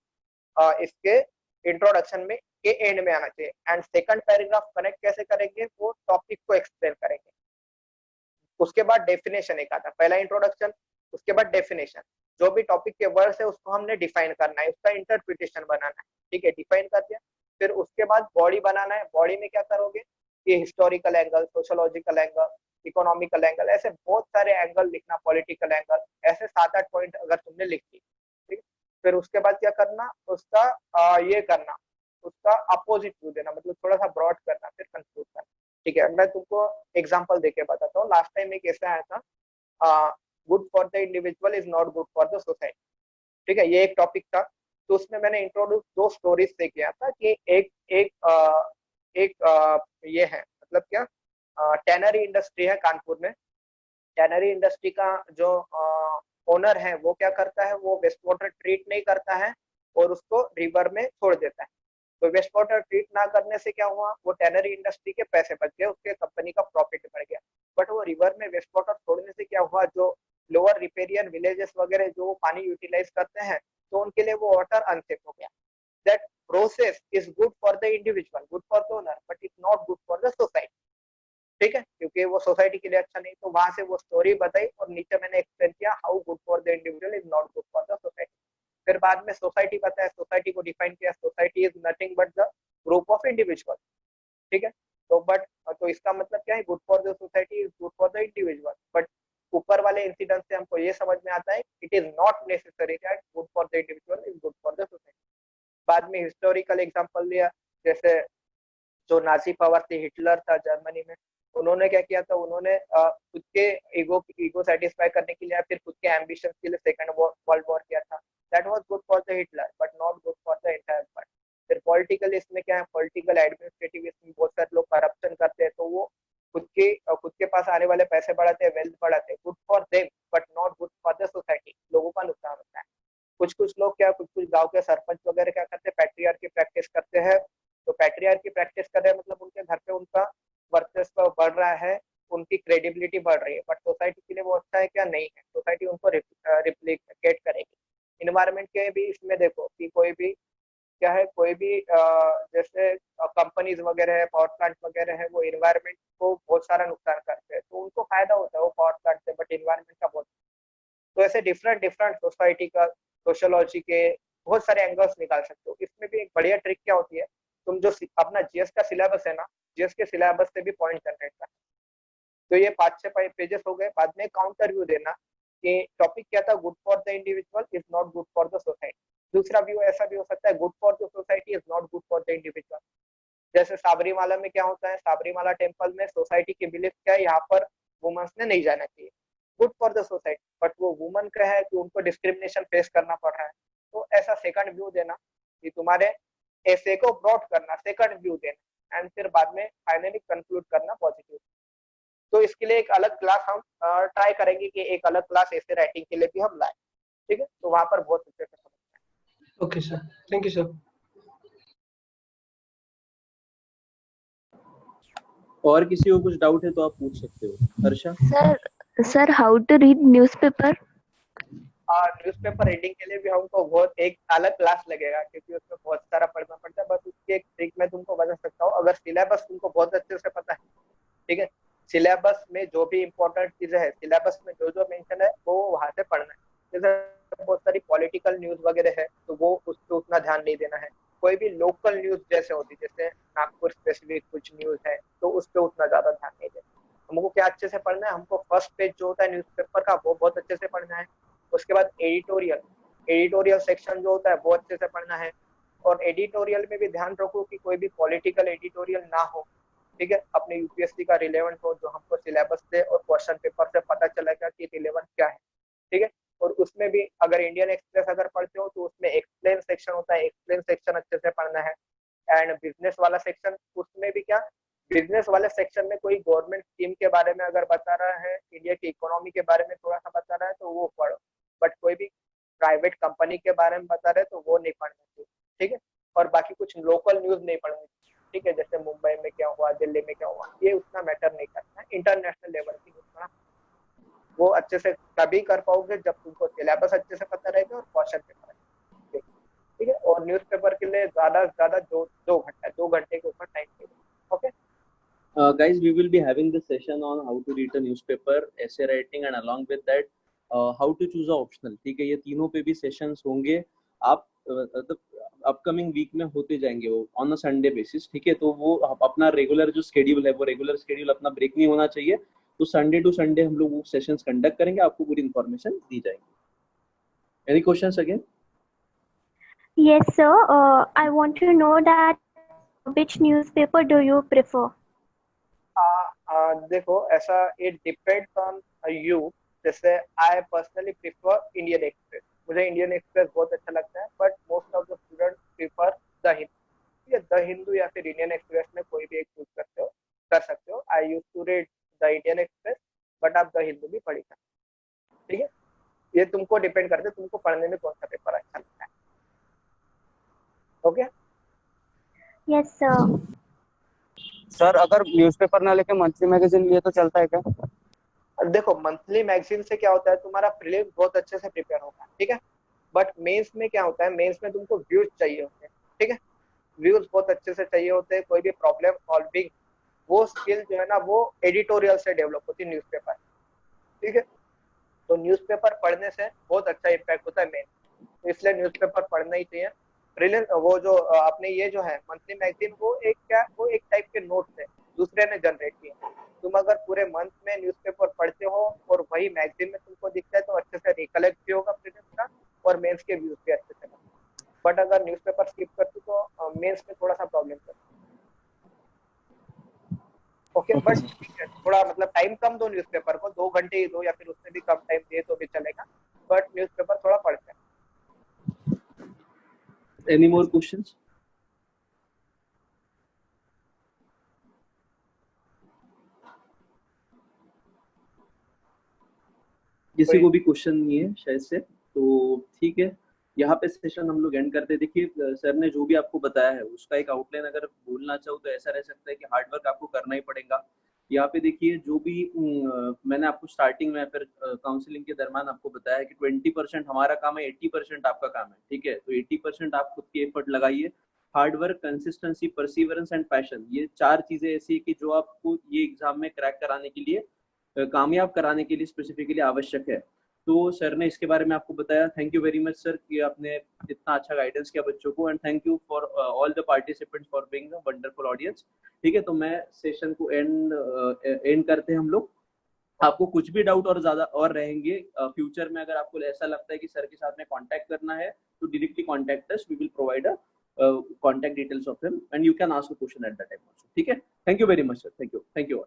इसके इंट्रोडक्शन में के एंड में आना चाहिए। एंड सेकंड पैराग्राफ कनेक्ट कैसे करेंगे, वो टॉपिक को एक्सप्लेन करेंगे। उसके बाद डेफिनेशन एक आता है, पहला इंट्रोडक्शन, उसके बाद डेफिनेशन। जो भी टॉपिक के वर्ड्स है उसको हमने डिफाइन करना है, उसका इंटरप्रिटेशन बनाना है, ठीक है। डिफाइन कर दिया, फिर उसके बाद बॉडी बनाना है। बॉडी में क्या करोगे कि historical angle, sociological angle, economical angle, ऐसे बहुत सारे एंगल लिखना, पॉलिटिकल एंगल, ऐसे 7-8 पॉइंट अगर तुमने लिख दी, ठीक। फिर उसके बाद क्या करना, उसका ये करना, उसका अपोजिट व्यू देना, मतलब थोड़ा सा ब्रॉड करना, फिर कंक्लूड करना, ठीक है। मैं तुमको एग्जांपल देके बताता हूँ। लास्ट टाइम एक ऐसा आया था, good for the individual is not good for the society, ठीक है, ये एक टॉपिक था। तो उसमें मैंने इंट्रोड्यूस 2 स्टोरीज से किया था कि एक ये है, मतलब क्या, टैनरी इंडस्ट्री है कानपुर में। टैनरी इंडस्ट्री का जो ओनर है वो क्या करता है, वो वेस्ट वाटर ट्रीट नहीं करता है और उसको रिवर में छोड़ देता है। तो वेस्ट वाटर ट्रीट ना करने से क्या हुआ, वो टैनरी इंडस्ट्री के पैसे बच गए, उसके कंपनी का प्रॉफिट बढ़ गया। बट वो रिवर में वेस्ट वाटर छोड़ने से क्या हुआ, जो लोअर रिपेरियन विलेजेस वगैरह जो पानी यूटिलाइज करते हैं तो उनके लिए वो वाटर अनसेफ हो गया। that process is good for the individual, good for the owner, but it's not good for the society. ठीक है, क्योंकि वो सोसाइटी के लिए अच्छा नहीं। तो वहां से वो स्टोरी बताई और नीचे मैंने एक्सप्लेन किया how good for the individual is not good for the society. फिर बाद में सोसाइटी बताया, सोसाइटी को डिफाइन किया, society is nothing but the group of individual. ठीक है, तो इसका मतलब क्या है, good for the society is good for the individual. But ऊपर वाले इंसिडेंट से हमको ये समझ में आता है it is not necessary that good for the individual is good for the society. बाद में हिस्टोरिकल एग्जांपल लिया, जैसे जो नाजी पावर थी, हिटलर था जर्मनी में, उन्होंने क्या किया था, उन्होंने खुद के ईगो सेटिस्फाई करने के लिए, फिर खुद के एम्बिशन के लिए सेकंड वर्ल्ड वॉर किया था। That was good for the Hitler but not good for the entire world. फिर पॉलिटिकल इसमें क्या है, पॉलिटिकल एडमिनिस्ट्रेटिव इसमें बहुत सारे लोग करप्शन करते हैं, तो वो खुद के पास आने वाले पैसे बढ़ाते हैं, वेल्थ बढ़ाते हैं, good for them but not good for the society, लोगों का नुकसान होता है। कुछ लोग क्या, कुछ गांव के सरपंच वगैरह क्या करते हैं, पैट्रियार्की की प्रैक्टिस करते हैं। तो पैट्रियार्की की प्रैक्टिस कर रहे हैं मतलब उनके घर पे उनका वर्चस्व बढ़ रहा है, उनकी क्रेडिबिलिटी बढ़ रही है, बट सोसाइटी के लिए वो अच्छा है क्या, नहीं है। सोसाइटी उनको रिप्लिकेट करेगी। इन्वायरमेंट के भी इसमें देखो कि कोई भी क्या है, कोई भी जैसे कंपनीज वगैरह है, पावर प्लांट वगैरह है, वो इन्वायरमेंट को बहुत सारा नुकसान करते हैं, तो उनको फायदा होता है वो पावर प्लांट से, बट इन्वायरमेंट का बहुत। तो ऐसे डिफरेंट सोसाइटी का, सोशियोलॉजी के बहुत सारे एंगल्स निकाल सकते हो। इसमें भी एक बढ़िया ट्रिक क्या होती है, तुम जो अपना जीएस का सिलेबस है ना, जीएस के सिलेबस से भी पॉइंट जनरेट करना। तो ये 5-6 पेजेस हो गए। बाद में काउंटर व्यू देना कि टॉपिक क्या था, good for the individual is not good for the society. दूसरा व्यू ऐसा भी हो सकता है, good for the society is not good for the individual. जैसे साबरीमाला में क्या होता है, साबरीमाला टेम्पल में सोसाइटी की बिलीफ क्या है, यहाँ पर वुमेन्स ने नहीं जाना चाहिए, good for the society, but वो वुमन का है कि उनको डिस्क्रिमिनेशन फेस करना पड़ रहा है। तो ऐसा सेकंड व्यू देना कि तुम्हारे ऐसे को ब्रॉड करना, सेकंड व्यू देना, एंड फिर बाद में फाइनली कंक्लूड करना पॉजिटिव। तो इसके लिए एक अलग क्लास हम ट्राई करेंगे कि एक अलग क्लास ऐसे राइटिंग के लिए भी हम लाए। ठीक है, तो वहां पर बहुत अच्छे से समझना है। Okay sir, thank you sir. और किसी को कुछ डाउट है तो आप पूछ सकते हो। Harsha? Sir how to read newspaper? Newspaper reading के लिए भी हमको बहुत एक अलग क्लास लगेगा, क्योंकि उसमें बहुत सारा पढ़ना पड़ता है। बस उसकी एक ट्रिक मैं तुमको बता सकता हूँ, अगर सिलेबस तुमको बहुत अच्छे से पता है, ठीक है, सिलेबस में जो भी इंपॉर्टेंट चीजें है, सिलेबस में जो जो मेंशन है वो वहां से पढ़ना है। जैसे बहुत सारी पॉलिटिकल न्यूज वगैरह है तो वो उस पर उतना ध्यान नहीं देना है। कोई भी लोकल न्यूज जैसे होती, जैसे नागपुर स्पेसिफिक कुछ न्यूज है, तो उस पर उतना ज्यादा ध्यान नहीं देना। हमको क्या अच्छे से पढ़ना है, हमको फर्स्ट पेज जो होता है न्यूज़पेपर का वो बहुत अच्छे से पढ़ना है। उसके बाद एडिटोरियल सेक्शन जो होता है वो अच्छे से पढ़ना है। और एडिटोरियल में भी ध्यान रखो कि कोई भी पॉलिटिकल एडिटोरियल ना हो, ठीक है, अपने यूपीएससी का रिलेवेंट हो, जो हमको सिलेबस से और क्वेश्चन पेपर से पता चलेगा कि रिलेवेंट क्या है। ठीक है, और उसमें भी अगर इंडियन एक्सप्रेस अगर पढ़ते हो तो उसमें एक्सप्लेन सेक्शन होता है, एक्सप्लेन सेक्शन अच्छे से पढ़ना है। एंड बिजनेस वाला सेक्शन, उसमें भी क्या, बिजनेस वाले सेक्शन में कोई गवर्नमेंट स्कीम के बारे में अगर बता रहा है, इंडिया की इकोनॉमी के बारे में थोड़ा सा बता रहा है तो वो पढ़ो। बट कोई भी प्राइवेट कंपनी के बारे में बता रहे तो वो नहीं पढ़ना चाहिए। ठीक है, और बाकी कुछ लोकल न्यूज नहीं पढ़नी चाहिए। ठीक है, जैसे मुंबई में क्या हुआ, दिल्ली में क्या हुआ, ये उतना मैटर नहीं करता है। इंटरनेशनल लेवल की न्यूज वो अच्छे से तभी कर पाओगे जब तुमको सिलेबस अच्छे से पता रहेगा और क्वेश्चन पेपर। ठीक है, और न्यूज़पेपर के लिए ज्यादा से ज्यादा 2 घंटे के ऊपर टाइम चाहिए। Okay Guys, we will be having this session on how to read a newspaper, essay writing, and along with that, how to choose a optional. ठीक है, ये तीनों पे भी सेशंस होंगे। आप अपकमिंग वीक में होते जाएंगे वो ऑन अ संडे बेसिस। ठीक है, तो वो अपना रेगुलर जो स्केड्यूल है वो रेगुलर स्केड्यूल अपना ब्रेक नहीं होना चाहिए। तो संडे टू संडे हम लोग वो सेशंस कंडक्ट करेंगे, आपको पूरी इन्फॉर्मेशन दी जाएगी। Any questions again? Yes, sir. I want to know that which newspaper do you prefer? देखो ऐसा इट डिपेंड्स ऑन यू। जैसे I personally prefer Indian Express, मुझे इंडियन एक्सप्रेस बहुत अच्छा लगता है, but most of the student prefer the Hindu. या the Hindu या फिर इंडियन एक्सप्रेस में कोई भी एक चूज कर सकते हो। I use to read the Indian Express, but आप द हिंदू भी पढ़ी सकते। ठीक है, ये तुमको डिपेंड करते है तुमको पढ़ने में कौन सा पेपर अच्छा लगता है। Okay Yes, sir. सर अगर न्यूज़पेपर ना लेके मंथली मैगजीन लिए तो चलता है क्या? देखो मंथली मैगजीन से क्या होता है, तुम्हारा प्रीलिम्स बहुत अच्छे से प्रिपेयर होगा। ठीक है, बट मेंस में क्या होता है, मेंस में तुमको व्यूज चाहिए होते हैं। ठीक है, व्यूज बहुत अच्छे से चाहिए होते हैं, कोई भी प्रॉब्लम सॉल्विंग वो स्किल जो है ना वो एडिटोरियल से डेवलप होती है न्यूज़पेपर, ठीक है। तो न्यूज़पेपर पढ़ने से बहुत अच्छा इम्पैक्ट होता है मेन, तो इसलिए न्यूज़पेपर पढ़ना ही चाहिए। ब्रिलियंट वो जो आपने ये जो है मंथली मैगजीन वो एक टाइप के नोट्स है, दूसरे ने जनरेट किए। तुम अगर पूरे मंथ में न्यूज़पेपर पढ़ते हो और वही मैगजीन में तुमको दिखता है तो अच्छे से रिकलेक्ट भी होगा प्रीलिम्स का और मेंस के व्यूज भी अच्छे से। बट अगर न्यूज़पेपर स्किप करते तो मेंस में थोड़ा सा प्रॉब्लम करता है। ओके, बट ठीक है, थोड़ा मतलब टाइम कम दो न्यूज़पेपर को, 2 घंटे ही दो या फिर उससे भी कम टाइम दे तो भी चलेगा, बट न्यूज़पेपर थोड़ा पढ़ते हैं। Any more questions? किसी को भी क्वेश्चन नहीं है शायद से, तो ठीक है, यहाँ पे सेशन हम लोग एंड करते हैं। देखिए सर ने जो भी आपको बताया है उसका एक आउटलाइन अगर बोलना चाहूँ तो ऐसा रह सकता है कि हार्ड वर्क आपको करना ही पड़ेगा। यहाँ पे देखिए जो भी मैंने आपको स्टार्टिंग में फिर काउंसलिंग के दरमियान आपको बताया कि 20% हमारा काम है, 80% आपका काम है, ठीक है। तो 80% आप खुद की एफर्ट लगाइए। Hard work, consistency, perseverance and passion, ये 4 चीजें ऐसी है कि जो आपको ये एग्जाम में क्रैक कराने के लिए, कामयाब कराने के लिए स्पेसिफिकली आवश्यक है। तो सर ने इसके बारे में आपको बताया। Thank you very much sir कि आपने इतना अच्छा गाइडेंस किया बच्चों को, and thank you for all the participants for being a wonderful audience. ठीक है, तो मैं सेशन को एंड करते हैं हम लोग। आपको कुछ भी डाउट और ज्यादा और रहेंगे फ्यूचर में, अगर आपको ऐसा लगता है कि सर के साथ में कांटेक्ट करना है तो directly contact us, we will provide a contact details of him and you can ask a question at that time also. ठीक है, thank you very much sir, thank you all.